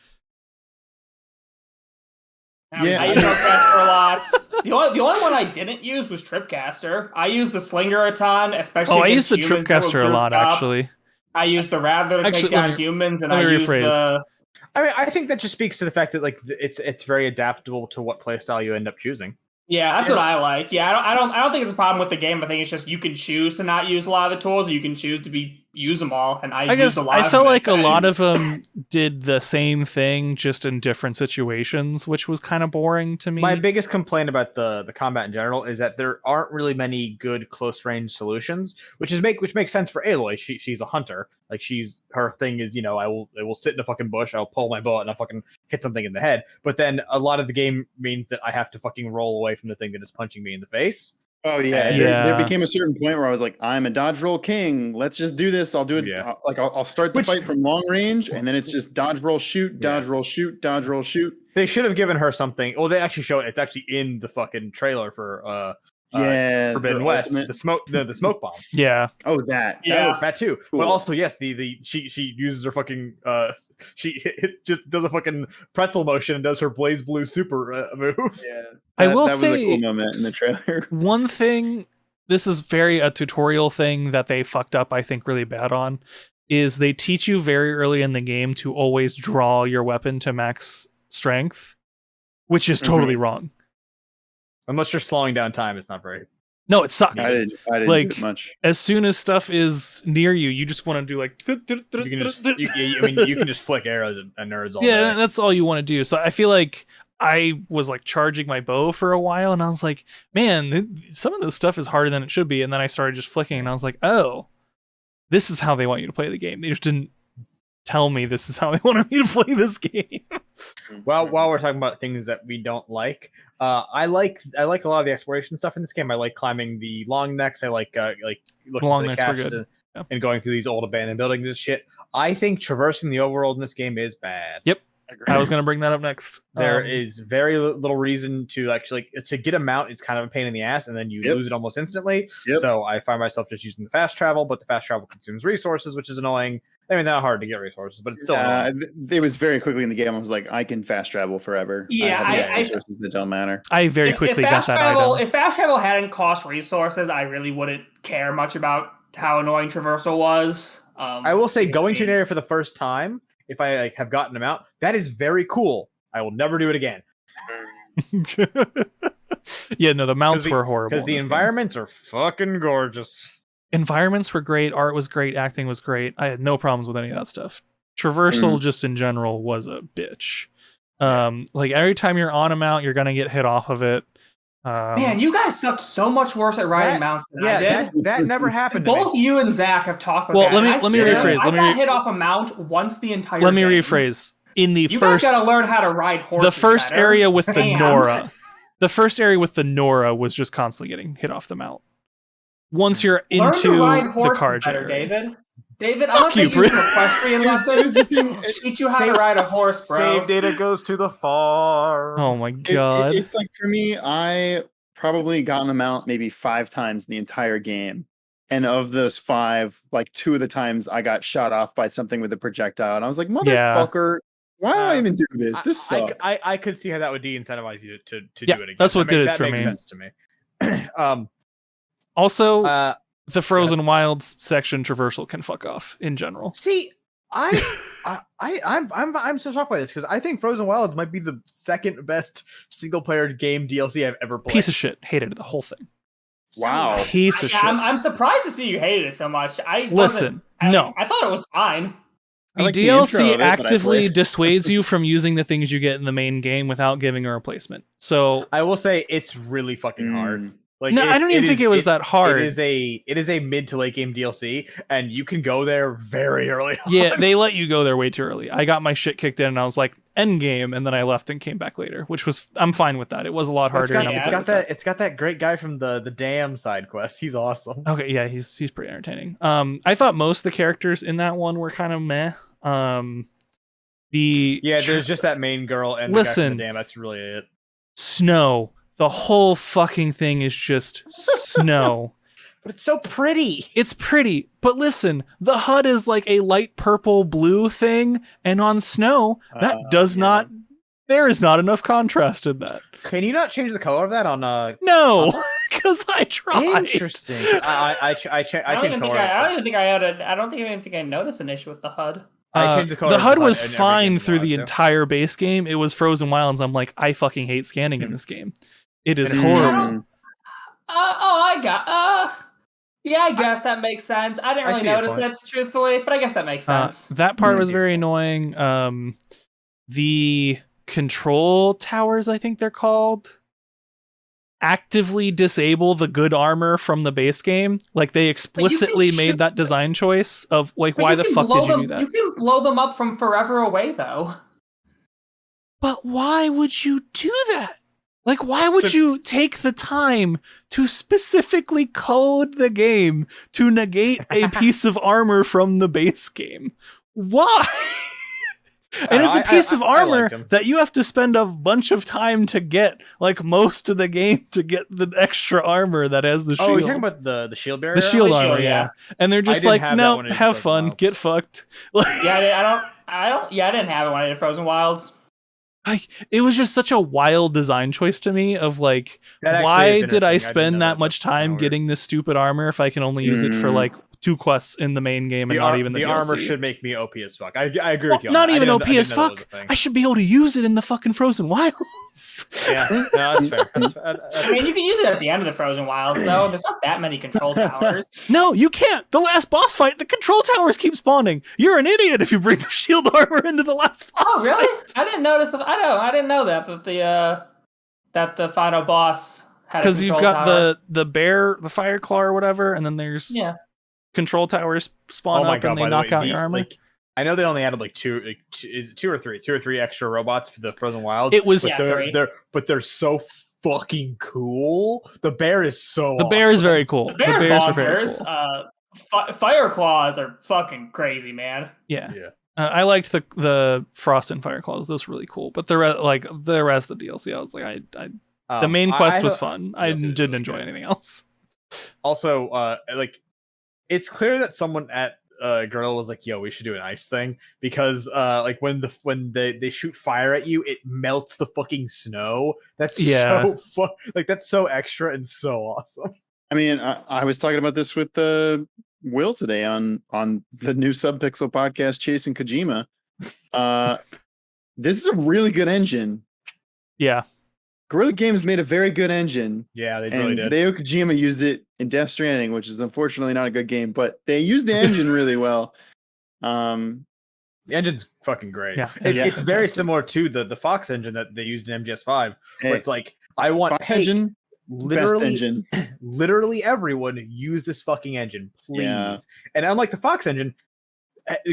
I use Ropecaster a lot. The only one I didn't use was Tripcaster. I used the Slinger a ton, especially. I used the Tripcaster a lot, actually. I use the Rattler to take down humans, and I use the. I mean, I think that just speaks to the fact that like it's very adaptable to what playstyle you end up choosing. Yeah, that's what I like. Yeah, I don't think it's a problem with the game. I think it's just you can choose to not use a lot of the tools, or you can choose to use them all. And I guess I felt like a lot of them did the same thing, just in different situations, which was kind of boring to me. My biggest complaint about the combat in general is that there aren't really many good close range solutions, which makes sense for Aloy. She's a hunter. Like her thing is, I will sit in a fucking bush, I'll pull my bow, and I'll fucking hit something in the head. But then a lot of the game means that I have to fucking roll away from the thing that is punching me in the face. Oh yeah, there became a certain point where I was like, I'm a dodge roll king. Let's just do this. I'll do it. Yeah. I'll start the fight from long range, and then it's just dodge roll shoot, dodge roll shoot, dodge roll shoot. They should have given her something. Well, they actually show it. It's actually in the fucking trailer for Forbidden West, the smoke bomb. Yeah. Oh, that too. Cool. But also, yes, she uses her fucking she just does a fucking pretzel motion and does her blaze blue super move. Yeah, I will say was a cool moment in the trailer. One thing, this is very a tutorial thing that they fucked up, I think, really bad on, is they teach you very early in the game to always draw your weapon to max strength, which is totally wrong. Unless you're slowing down time, it's not very. No, it sucks. I didn't like, do it much. As soon as stuff is near you, you just want to do like. You can just flick arrows at nerds all day. Yeah, that's all you want to do. So I feel like I was like charging my bow for a while, and I was like, man, some of this stuff is harder than it should be. And then I started just flicking, and I was like, oh, this is how they want you to play the game. They just didn't tell me this is how they wanted me to play this game. Well, while we're talking about things that we don't like, I like a lot of the exploration stuff in this game. I like climbing the long necks. I like looking long for the caches and going through these old abandoned buildings and shit. I think traversing the overworld in this game is bad. Yep. I was going to bring that up next. There is very little reason to actually to get a mount is kind of a pain in the ass, and then you lose it almost instantly. So I find myself just using the fast travel, but the fast travel consumes resources, which is annoying. I mean, not hard to get resources, but it's still it was very quickly in the game. I was like, I can fast travel forever. Yeah, I have resources that don't matter. I very quickly got that item. If fast travel hadn't cost resources, I really wouldn't care much about how annoying traversal was. I will say, going to an area for the first time, if I have gotten them out, that is very cool. I will never do it again. Yeah, no, the mounts were horrible. Because the environments are fucking gorgeous. Environments were great, art was great, acting was great. I had no problems with any of that stuff. Traversal just in general was a bitch. Like every time you're on a mount, you're gonna get hit off of it. Man, you guys sucked so much worse at riding mounts than I did. That never happened. Both you and Zach have talked about that. Well, let me rephrase. I got hit off a mount once the entire Let me game. rephrase. In the you first, guys gotta learn how to ride horses. The first better. area with the Nora. The first area with the Nora was just constantly getting hit off the mount. Once you're into the car better, David, I'm not teaching you some equestrian lessons. Teach you how to ride a horse, bro. Save data goes to the farm. Oh my god. It's like, for me, I probably gotten a mount maybe 5 times in the entire game. And of those 5, like 2 of the times I got shot off by something with a projectile. And I was like, motherfucker, why do I even do this? This sucks. I could see how that would de-incentivize you to do it again. That's what did it for me. That makes sense to me. Also, the Frozen Wilds section traversal can fuck off in general. See, I'm so shocked by this because I think Frozen Wilds might be the second best single player game DLC I've ever played. Piece of shit. Hated the whole thing. Wow. Piece of shit. I'm surprised to see you hated it so much. I thought it was fine. The DLC actively dissuades you from using the things you get in the main game without giving a replacement. So I will say it's really fucking hard. Like, no, I don't even think it was that hard. It is a mid to late game DLC, and you can go there very early on. Yeah, they let you go there way too early. I got my shit kicked in, and I was like, end game, and then I left and came back later, which was I'm fine with that. It was a lot harder. It's got that great guy from the Dam side quest. He's awesome. Okay, yeah, he's pretty entertaining. I thought most of the characters in that one were kind of meh. There's just that main girl and the guy from the Dam. That's really it. Snow. The whole fucking thing is just snow. But it's so pretty. It's pretty. But listen, the HUD is like a light purple blue thing, and on snow, that does not... There is not enough contrast in that. Can you not change the color of that on... No! because I tried. Interesting. I changed color. I don't even think I noticed an issue with the HUD. I changed the color. The of HUD was in every fine game through the too. entire base game. It was Frozen Wilds. I'm like, I fucking hate scanning in this game. It is And- horrible. Yeah, I guess that makes sense. I didn't I really see your notice point. it, truthfully, but I guess that makes sense. That part I was see very your annoying. The control towers, I think they're called, actively disable the good armor from the base game. Like they explicitly made shoot that design choice of like, But why you the can fuck blow did you them, do that? You can blow them up from forever away, though. But why would you do that? Like, why would you take the time to specifically code the game to negate a piece of armor from the base game? Why? And it's a piece of armor that you have to spend a bunch of time to get, like most of the game, to get the extra armor that has the shield. Oh, you're talking about the shield barrier? The shield The shield, armor, yeah. And they're just didn't like, have that no, when it was have Frozen fun, Wilds. get fucked. Yeah, I didn't have it when I did Frozen Wilds. Like, it was just such a wild design choice to me of like, That actually why is did I interesting. I didn't spend know that that. much That's kinda time weird. getting this stupid armor if I can only use it for like 2 quests in the main game and not even the DLC? armor should make me OP as fuck. I agree with you. On Not that. even I OP didn't as know that was fuck. a thing. I should be able to use it in the fucking Frozen Wilds. Yeah, no, that's fair. I mean, you can use it at the end of the Frozen Wilds, though. There's not that many control towers. No, you can't. The last boss fight, the control towers keep spawning. You're an idiot if you bring the shield armor into the last boss Oh, really? fight. I didn't notice. I didn't know that. But the final boss had Because you've got tower. the bear, the fire claw or whatever, and then there's control towers spawn up and they knock out your armor. Like, I know they only added like two or three extra robots for the Frozen Wilds. It was but they're so fucking cool. The bear is so. The bear is very cool. The bears are very cool. Fire claws are fucking crazy, man. Yeah. I liked the Frost and Fire Claws. Those were really cool. But the rest of the DLC, I was like, the main quest was fun. I didn't enjoy anything else. Also, like, it's clear that someone at Gorilla was like, "Yo, we should do an ice thing," because like when they shoot fire at you, it melts the fucking snow. That's so that's so extra and so awesome. I mean, I was talking about this with Will today on the new Subpixel podcast, Chasing Kojima. This is a really good engine. Yeah. Guerrilla Games made a very good engine. Yeah, they really did. Hideo Kojima used it in Death Stranding, which is unfortunately not a good game, but they used the engine really well. The engine's fucking great. Yeah, it's very similar to the Fox engine that they used in MGS5, where it's like, I want Fox engine, best engine. Literally everyone use this fucking engine, please. Yeah. And unlike the Fox engine,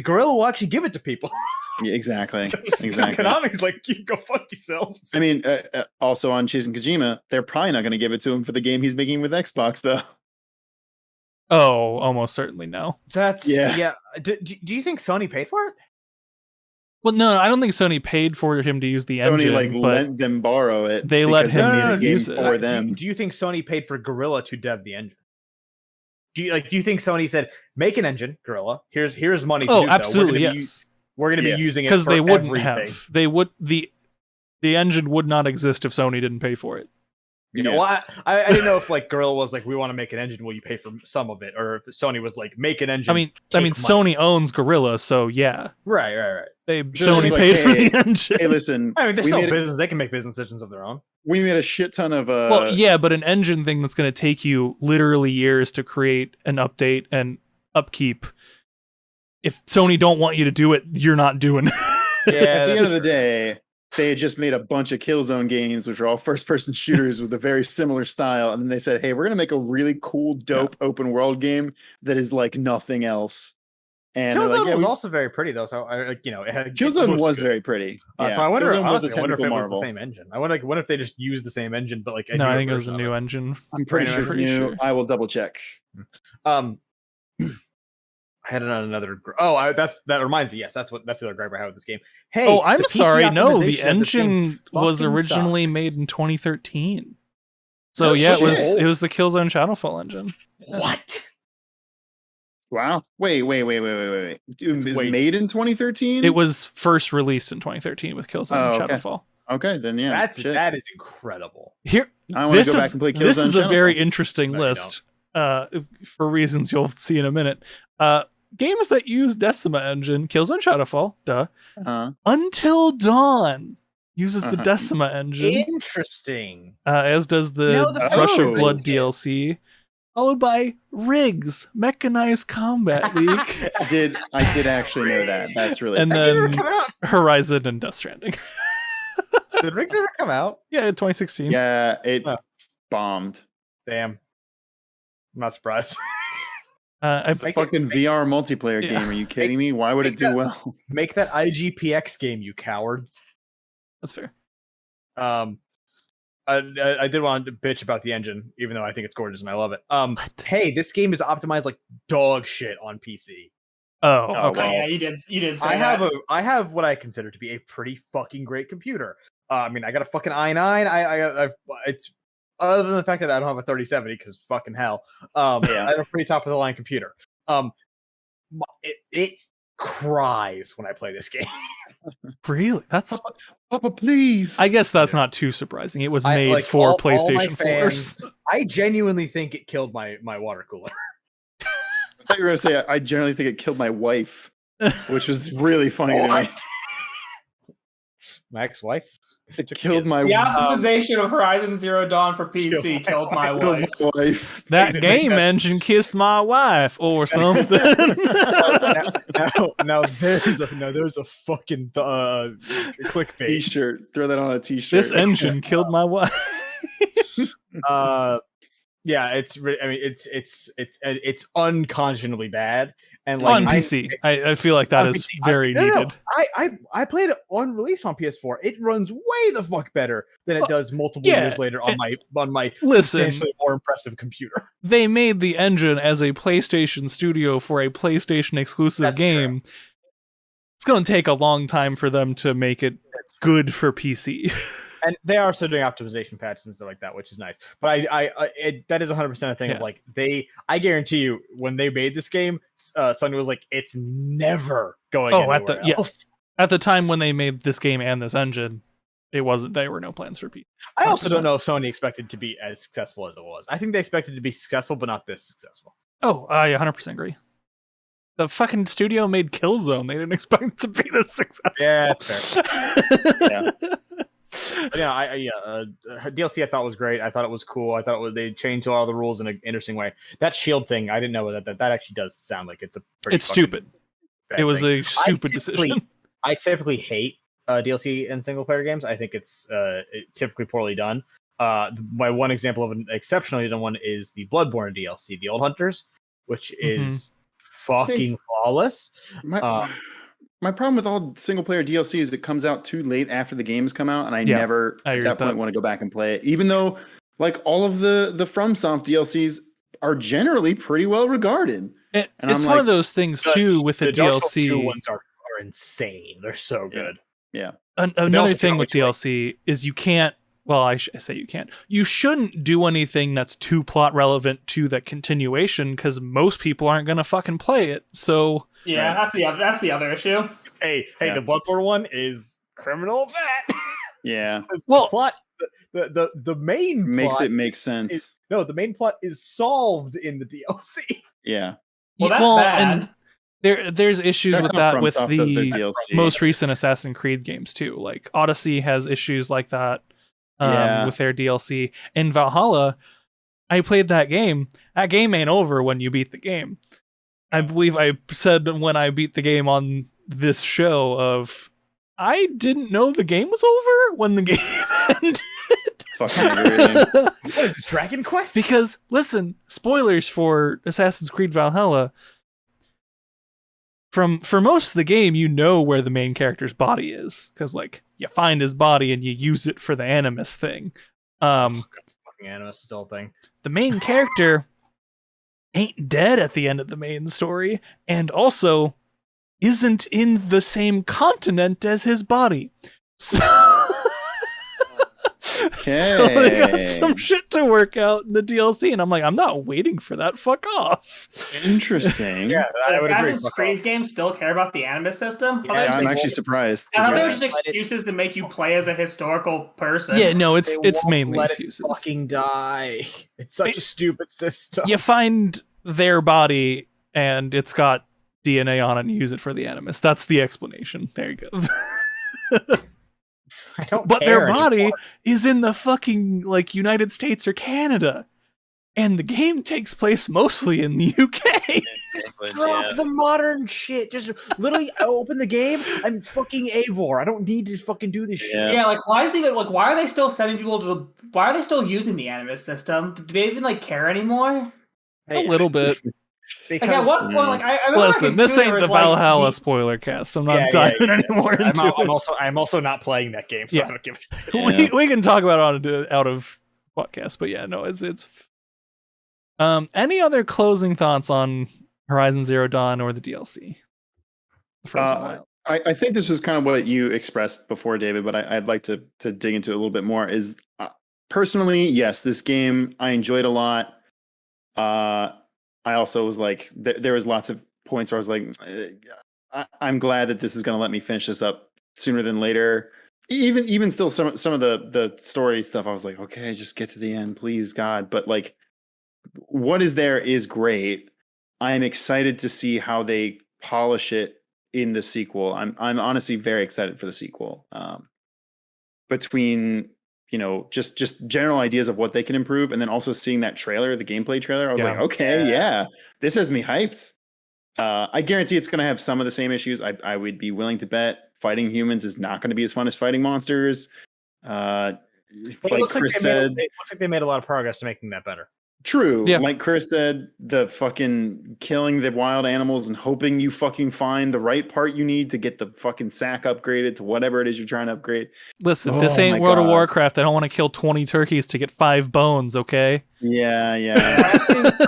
Gorilla will actually give it to people. Yeah, exactly. Konami's like, you go fuck yourselves. I mean, also on Chasing Kojima, they're probably not going to give it to him for the game he's making with Xbox, though. Oh, almost certainly no. That's yeah. Do you think Sony paid for it? Well, no, I don't think Sony paid for him to use the engine. Sony let them borrow it. They let him use it for them. Do you think Sony paid for Gorilla to dev the engine? Do you think Sony said, make an engine, Gorilla? Here's money. To do absolutely, so. yes. We're going to be using it because they wouldn't everything. have. They would the engine would not exist if Sony didn't pay for it. You know, well, I didn't know if like Gorilla was like, we want to make an engine, will you pay for some of it, or if Sony was like, make an engine. I mean, Sony owns Gorilla, so yeah. Right. Sony paid for the engine. Hey, listen. I mean, they're still business. They can make business decisions of their own. We made a shit ton of. Well, yeah, but an engine thing that's going to take you literally years to create and update and upkeep. If Sony don't want you to do it, you're not doing it. Yeah. At the end of the day, they had just made a bunch of Killzone games, which are all first-person shooters with a very similar style, and then they said, "Hey, we're going to make a really cool, dope open world game that is like nothing else." And Killzone was also very pretty, though. So it had Killzone was very pretty. So I wonder, honestly, I wonder if it was the same engine. I wonder if they just used the same engine, but like no, I think it was a new engine. I'm pretty sure it's new. Sure. I will double check. I had another. That reminds me. Yes, that's the other gripe I have with this game. Hey, I'm sorry. No, the engine was originally made in 2013. So yeah, it was the Killzone Shadowfall engine. What? Wow. Wait. It was made in 2013? It was first released in 2013 with Killzone Shadowfall. Okay, then yeah. That is incredible. Here, I want to go back and play Killzone this is a very Shadowfall. interesting No, you list. For reasons you'll see in a minute. Games that use Decima engine, Killzone Shadowfall, duh. Until Dawn uses the Decima engine, Interesting. as does the Rush of Blood DLC, followed by Riggs, Mechanized Combat League. I did actually know that. That's really and then Horizon and Death Stranding. Did Riggs ever come out? Yeah, 2016. Yeah, it bombed. Damn. I'm not surprised. It's a fucking VR multiplayer game. Are you kidding me? Why would it do well? Make that IGPX game, you cowards. That's fair. I did want to bitch about the engine, even though I think it's gorgeous and I love it. Hey, this game is optimized like dog shit on PC. Oh, okay. well. Yeah, you did. Say I have what I consider to be a pretty fucking great computer. I mean, I got a fucking i9. It's other than the fact that I don't have a 3070 because fucking hell. I have a pretty top of the line computer. It cries when I play this game. Really? That's Papa, please. I guess that's not too surprising. It was made for PlayStation 4s. I genuinely think it killed my water cooler. I thought you were going to say I generally think it killed my wife, which was really funny to me. My ex-wife? It killed my the optimization of Horizon Zero Dawn for PC killed my wife. That game engine kissed my wife or something. now there's a fucking clickbait t-shirt. Throw that on a t-shirt. This engine killed my wife. Yeah, it's unconscionably bad, and like on PC, I feel like that is PC, very needed. I played it on release on PS4. It runs way the fuck better than it does multiple years later on my substantially more impressive computer. They made the engine as a PlayStation studio for a PlayStation exclusive game. True. It's going to take a long time for them to make it good for PC. And they are still doing optimization patches and stuff like that, which is nice. But that is 100% a thing of like I guarantee you when they made this game, Sony was like, it's never going anywhere else. At the time when they made this game and this engine, there were no plans for PC. I also don't know if Sony expected to be as successful as it was. I think they expected to be successful, but not this successful. Oh, I 100% agree. The fucking studio made Killzone. They didn't expect it to be this successful. Yeah, that's fair. Yeah. DLC I thought was great. I thought it was cool. I thought they changed a lot of the rules in an interesting way. That shield thing, I didn't know that actually does sound like it's a pretty. It's stupid. It was a stupid decision. I typically hate DLC in single player games. I think it's typically poorly done. My one example of an exceptionally done one is the Bloodborne DLC, the Old Hunters, which is fucking flawless. My problem with all single player DLC is it comes out too late after the games come out, and I never at that point want to go back and play it. Even though, like, all of the FromSoft DLCs are generally pretty well regarded. And it's one of those things too with the DLC. The ones are insane. They're so good. Yeah. Another thing with DLC is you can't. Well, I say you can't. You shouldn't do anything that's too plot relevant to the continuation because most people aren't gonna fucking play it. So. Yeah, that's the other issue. Hey, the Bloodborne one is criminal that. Yeah. Well, the plot, the main makes plot it make sense. The main plot is solved in the DLC. Yeah. Well, that's bad. And there's issues with that with the most recent Assassin's Creed games too. Like Odyssey has issues like that with their DLC. In Valhalla, I played that game. That game ain't over when you beat the game. I believe I said when I beat the game on this show of I didn't know the game was over when the game ended. Fucking agree. What is this, Dragon Quest? Because listen, spoilers for Assassin's Creed Valhalla. For most of the game, you know where the main character's body is because like you find his body and you use it for the Animus thing. Fucking Animus is the whole thing. The main character ain't dead at the end of the main story, and also isn't in the same continent as his body. So So they got Okay. some shit to work out in the DLC, and I'm like, I'm not waiting for that. Fuck off. Interesting. Yeah, I would agree. Assassin's Creed games still care about the animus system? Yeah, I'm they actually won't- surprised. I thought they were that. just excuses to make you play as a historical person. Yeah, no, They it's won't mainly let it excuses. fucking die. It's such a stupid system. You find their body, and it's got DNA on it, and use it for the animus. That's the explanation. There you go. I don't But care their body anymore. is in the fucking like United States or Canada, and the game takes place mostly in the UK. Drop the modern shit. Just literally open the game. I'm fucking Eivor. I don't need to fucking do this shit. Yeah, like why are they still sending people to why are they still using the animus system? Do they even like care anymore? A little bit. Because Like at what point? Like I remember Listen, in this two, ain't there the was, like, Valhalla the- spoiler cast, so I'm not diving anymore into it. I'm also not playing that game, so Yeah. I don't give a shit. Yeah. We can talk about it out of podcast, but yeah, no, it's. Any other closing thoughts on Horizon Zero Dawn or the DLC? The Frozen Wild. I think this was kind of what you expressed before, David, but I'd like to dig into it a little bit more. Is personally, yes, this game I enjoyed a lot. I also was like, there was lots of points where I was like, I'm glad that this is going to let me finish this up sooner than later. Even still, some of the story stuff, I was like, okay, just get to the end, please, God. But like, what is there is great. I am excited to see how they polish it in the sequel. I'm honestly very excited for the sequel. Between just general ideas of what they can improve, and then also seeing that trailer, the gameplay trailer, I was like, okay, yeah, this has me hyped. I guarantee it's going to have some of the same issues. I would be willing to bet fighting humans is not going to be as fun as fighting monsters. Like Chris said, it looks like they made a lot of progress to making that better. true. Yeah. Like Chris said, the fucking killing the wild animals and hoping you fucking find the right part you need to get the fucking sack upgraded to whatever it is you're trying to upgrade. Listen, this Oh ain't my World of God. Warcraft. I don't want to kill 20 turkeys to get 5 bones, okay? Yeah.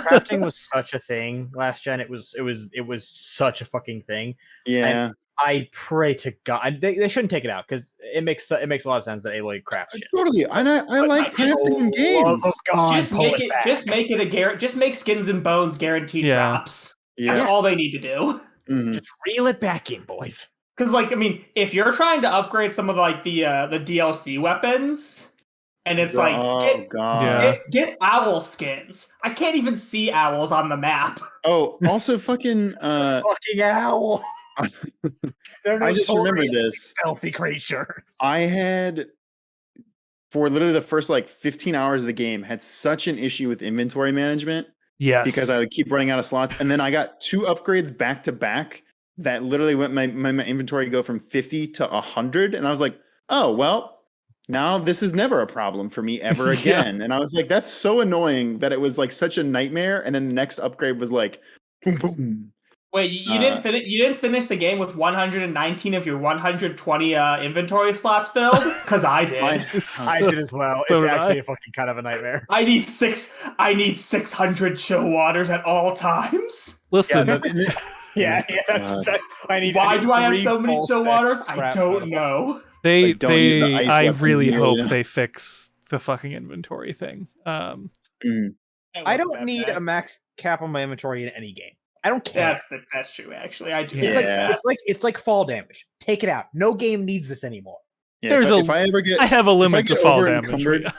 Crafting was such a thing last gen. It was such a fucking thing. Yeah. I pray to God they shouldn't take it out because it makes a lot of sense that Aloy crafts shit. Totally. I like crafting in games. just make it a just make skins and bones guaranteed Yeah. drops. Yeah. That's all they need to do. Mhm. Just reel it back in, boys. Because, like, I mean, if you're trying to upgrade some of like the DLC weapons, and it's like oh god. Yeah. get owl skins. I can't even see owls on the map. Oh, also fucking Fucking owl. I just remember this. Stealthy creatures. I had for literally the first like 15 hours of the game had such an issue with inventory management Yes. because I would keep running out of slots, and then I got 2 upgrades back to back that literally went my inventory go from 50 to 100, and I was like, oh well, now this is never a problem for me ever Yeah. again. And I was like, that's so annoying that it was like such a nightmare, and then the next upgrade was like boom boom. Wait, you didn't finish? You didn't finish the game with 119 of your 120 inventory slots filled? Because I did. I did as well. So It's did actually I. a fucking kind of a nightmare. I need 600 chill waters at all times. Listen, Yeah, I need. Why need do I have 3 so many full chill sets waters? of I scrap don't metal. know. they like, don't use the ice I weapons really either, hope you know? they fix the fucking inventory thing. I don't need a max cap on my inventory in any game. I don't care. That's true. Actually, I do. Yeah. It's like fall damage. Take it out. No game needs this anymore. Yeah, There's if I ever get I have a limit to get fall over-encumbered- damage.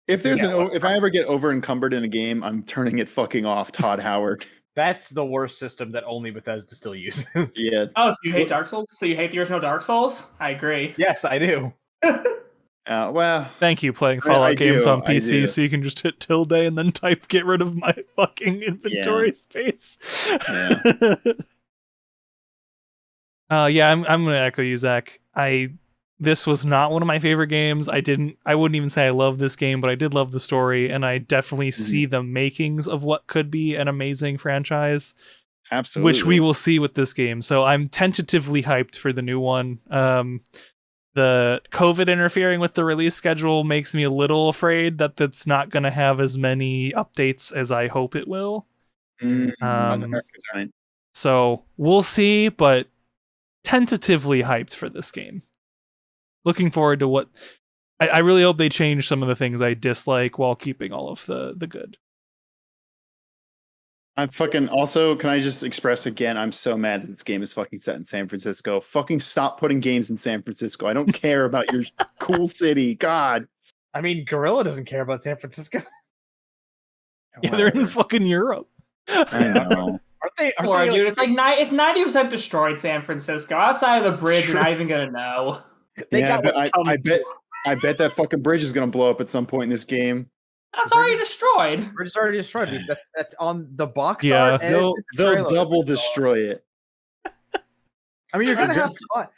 if there's Yeah, if I ever get over encumbered in a game, I'm turning it fucking off, Todd Howard. That's the worst system that only Bethesda still uses. Yeah. Oh, so you hate Dark Souls? So you hate the original Dark Souls? I agree. Yes, I do. Well, Thank you, playing Fallout I games do, on I PC, do. so you can just hit tilde and then type get rid of my fucking inventory space. Yeah. I'm gonna echo you, Zach. This was not one of my favorite games. I wouldn't even say I love this game, but I did love the story, and I definitely see the makings of what could be an amazing franchise, absolutely. which we will see with this game. So I'm tentatively hyped for the new one. The COVID interfering with the release schedule makes me a little afraid that that's not going to have as many updates as I hope it will. Mhm. Um, That's a good sign. So we'll see, but tentatively hyped for this game. Looking forward to what I really hope they change some of the things I dislike while keeping all of the good. I'm fucking also, can I just express again, I'm so mad that this game is fucking set in San Francisco. Fucking stop putting games in San Francisco. I don't care about your cool city. God. I mean, Gorilla doesn't care about San Francisco. Yeah, they're in Whatever. fucking Europe. I know. Aren't they? Aren't Or, they dude, like, it's 90% destroyed San Francisco. Outside of the bridge, you're not even gonna know. they Yeah, got but what's I coming bet to I bet that fucking bridge is gonna blow up at some point in this game. That's already destroyed. We're just already destroyed. That's on the box Yeah. art. And They'll it's in the trailer. double So, destroy it. I mean, you're gonna have.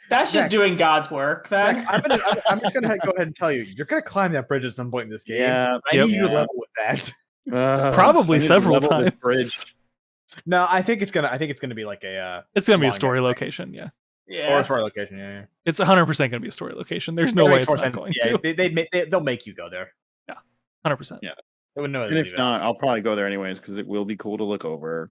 That's Zach, just doing God's work. Then Zach, I'm just gonna go ahead and tell you, you're gonna climb that bridge at some point in this game. Yeah, I Yep. need you to Yeah. level with that. Probably I need to several level this times. bridge. No, I think it's gonna be like a It's gonna be a long story game. location. Yeah, or yeah. a story location. Yeah, it's 100% gonna be a story location. There's no That way makes it's more not sense. going Yeah, to. they'll make you go there. 100%. Yeah. They wouldn't know. And if not, I'll probably go there anyways because it will be cool to look over.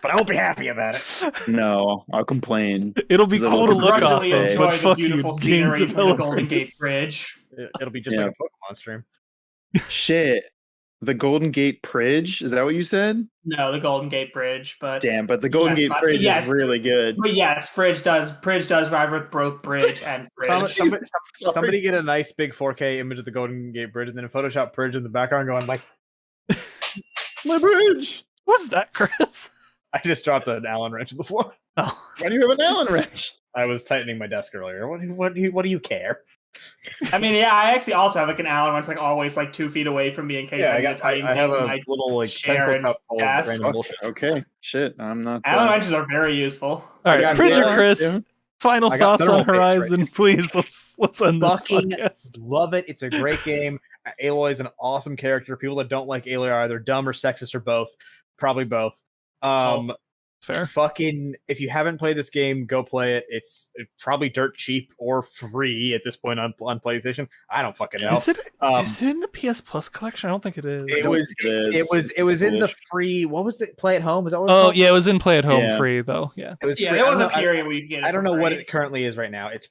but I won't be happy about it. No, I'll complain. It'll be It'll cool to look look off Grudgingly okay. of, enjoy but the fuck you, beautiful game scenery from the developers. Golden Gate Bridge. It'll be just Yeah. like a Pokemon stream. Shit. The Golden Gate Bridge? Is that what you said? No, the Golden Gate Bridge, but Damn, but the Golden Yes, Gate but- Bridge yes. is really good. but yes, Bridge does ride with both Bridge and Bridge. Somebody get a nice big 4K image of the Golden Gate Bridge and then a Photoshop bridge in the background going like, My bridge. What's that, Chris? I just dropped an Allen wrench on the floor. Oh, Why do you have an Allen wrench? I was tightening my desk earlier. What do you care? I mean, yeah, I actually also have like an Allen wrench, like always like 2 feet away from me in case I need to tighten I have things. a And little like share pencil and cup full of desk. random bullshit. Okay, shit. I'm not. Allen wrenches are very useful. all right, got- Bridge or yeah, Chris. yeah. Final I got thoughts on thermal paste Horizon, please. Let's end this Fucking podcast. love it. It's a great game. Aloy is an awesome character. People that don't like Aloy are either dumb or sexist or both. Probably both. Fair. Fucking, if you haven't played this game, go play it. It's probably dirt cheap or free at this point on PlayStation. I don't fucking know. Is it Um, is it in the PS Plus collection? I don't think it is. It don't was think it is. it was in the Bullshit. free. What was the play at home? Is that what? It was Oh called? yeah, it was in Play at Home Yeah. free though. Yeah. It was Yeah, free. there I was a don't know- period where you could get it I don't for know what free. it currently is right now. It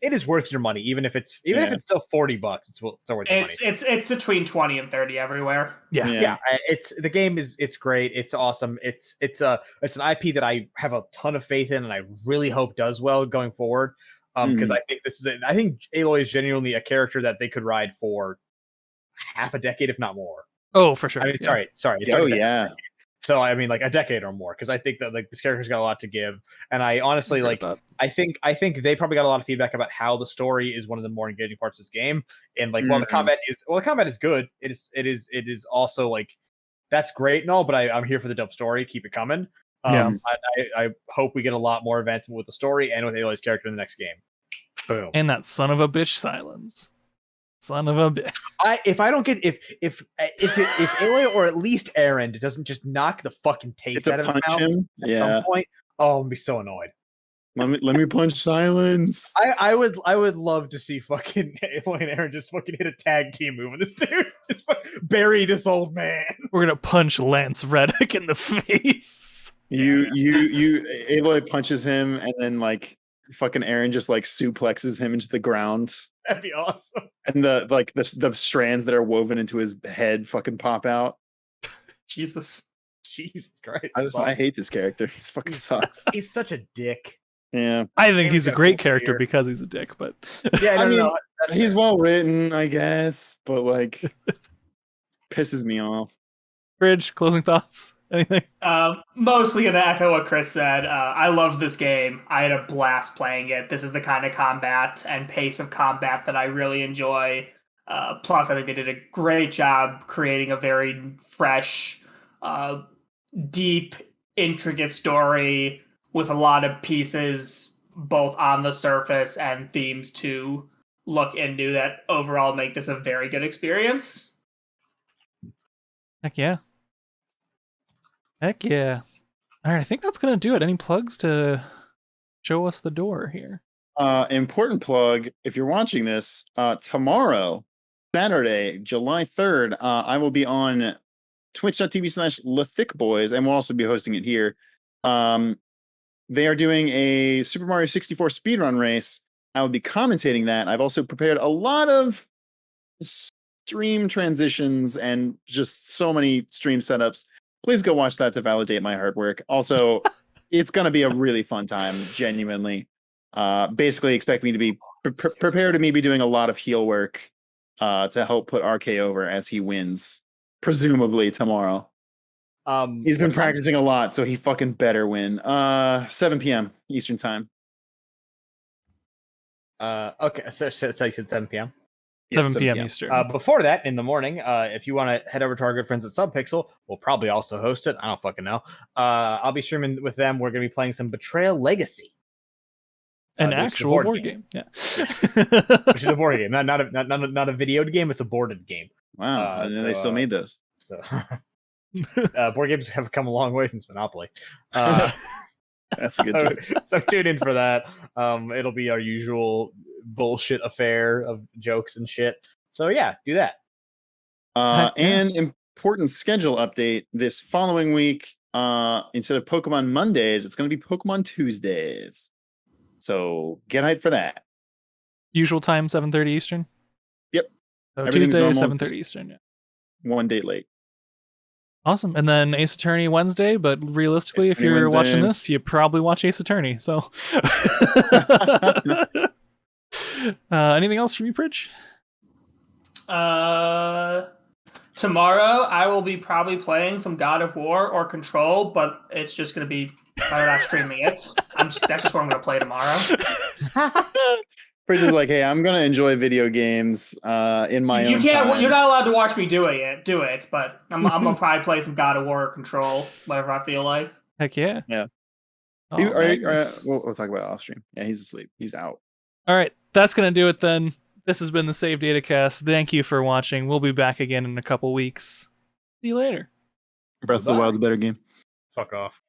is worth your money, even if it's still $40. It's still worth your money. It's between 20 and 30 everywhere. Yeah. Yeah, it's the game it's great. It's awesome. It's an IP that I have a ton of faith in, and I really hope does well going forward. Because I think I think Aloy is genuinely a character that they could ride for half a decade, if not more. Oh, for sure. I mean, yeah. sorry. It's Oh already- yeah. So I mean, like a decade or more, because I think that like this character's got a lot to give, and I honestly Heard like. that. I think they probably got a lot of feedback about how the story is one of the more engaging parts of this game, and like while the Mhm. combat is good, it is also like that's great and all, but I'm here for the dope story. Keep it coming. Yeah. I hope we get a lot more advancement with the story and with Aloy's character in the next game. Boom. And that son of a bitch silence. Son of a bitch. If I don't get if Aloy or at least Aaron doesn't just knock the fucking taste It's a out of his punch mouth him. at Yeah. some point, oh, I'm gonna be so annoyed. Let me punch silence. I would love to see fucking Aloy and Aaron just fucking hit a tag team move with this dude. Just bury this old man. We're gonna punch Lance Reddick in the face. You Aloy punches him and then like fucking Aaron just like suplexes him into the ground. That'd be awesome. And the strands that are woven into his head fucking pop out. Jesus. Jesus Christ. I hate this character. He fucking sucks. He's such a dick. Yeah. I think Aaron's he's a got great cool character beard. because he's a dick, but Yeah, I mean, no, that's He's fair. well written, I guess, but like pisses me off. Bridge, closing thoughts? Anything? Mostly gonna echo what Chris said. I loved this game. I had a blast playing it. This is the kind of combat and pace of combat that I really enjoy. Plus, I think they did a great job creating a very fresh, deep, intricate story with a lot of pieces, both on the surface and themes to look into that overall make this a very good experience. Heck yeah. Heck yeah. All right, I think that's gonna do it. Any plugs to show us the door here? Important plug, if you're watching this, tomorrow, Saturday, July 3rd, I will be on twitch.tv/LaThickBoys, and we'll also be hosting it here. They are doing a Super Mario 64 speedrun race, I will be commentating that. I've also prepared a lot of stream transitions and just so many stream setups. Please go watch that to validate my hard work. Also, it's going to be a really fun time, genuinely. Basically, expect me to be prepared to be doing a lot of heel work to help put RK over as he wins, presumably tomorrow. He's been practicing a lot, so he fucking better win. 7 p.m. Eastern time. Okay, so you said 7 p.m. Yes, 7 p.m. Eastern. Before that, in the morning, if you want to head over to our good friends at Subpixel, we'll probably also host it. I don't fucking know. I'll be streaming with them. We're going to be playing some Betrayal Legacy. An actual board game. Yeah. Yes. Which is a board game. Not a video game. It's a boarded game. Wow. And then they still made this. So board games have come a long way since Monopoly. That's a good joke. So tune in for that. It'll be our usual bullshit affair of jokes and shit. So yeah, do that. And important schedule update this following week. Instead of Pokemon Mondays, it's going to be Pokemon Tuesdays. So get hyped for that. Usual time, 7:30 Eastern? Yep. So Tuesday, 7:30 Eastern. Yeah. One day late. Awesome. And then Ace Attorney Wednesday, but realistically, if you're watching this, you probably watch Ace Attorney. So anything else from you, Pridge? Tomorrow I will be probably playing some God of War or Control, but it's just going to be I'm not streaming it. That's just what I'm going to play tomorrow. Pridge is like, hey, I'm going to enjoy video games in my own time. You're not allowed to watch me do it, but I'm going to probably play some God of War or Control, whatever I feel like. Heck yeah. Yeah. Oh, we'll talk about it off stream. Yeah, he's asleep. He's out. All right. That's going to do it then. This has been the Save Data Cast. Thank you for watching. We'll be back again in a couple weeks. See you later. Breath of the Wild's a better game. Fuck off.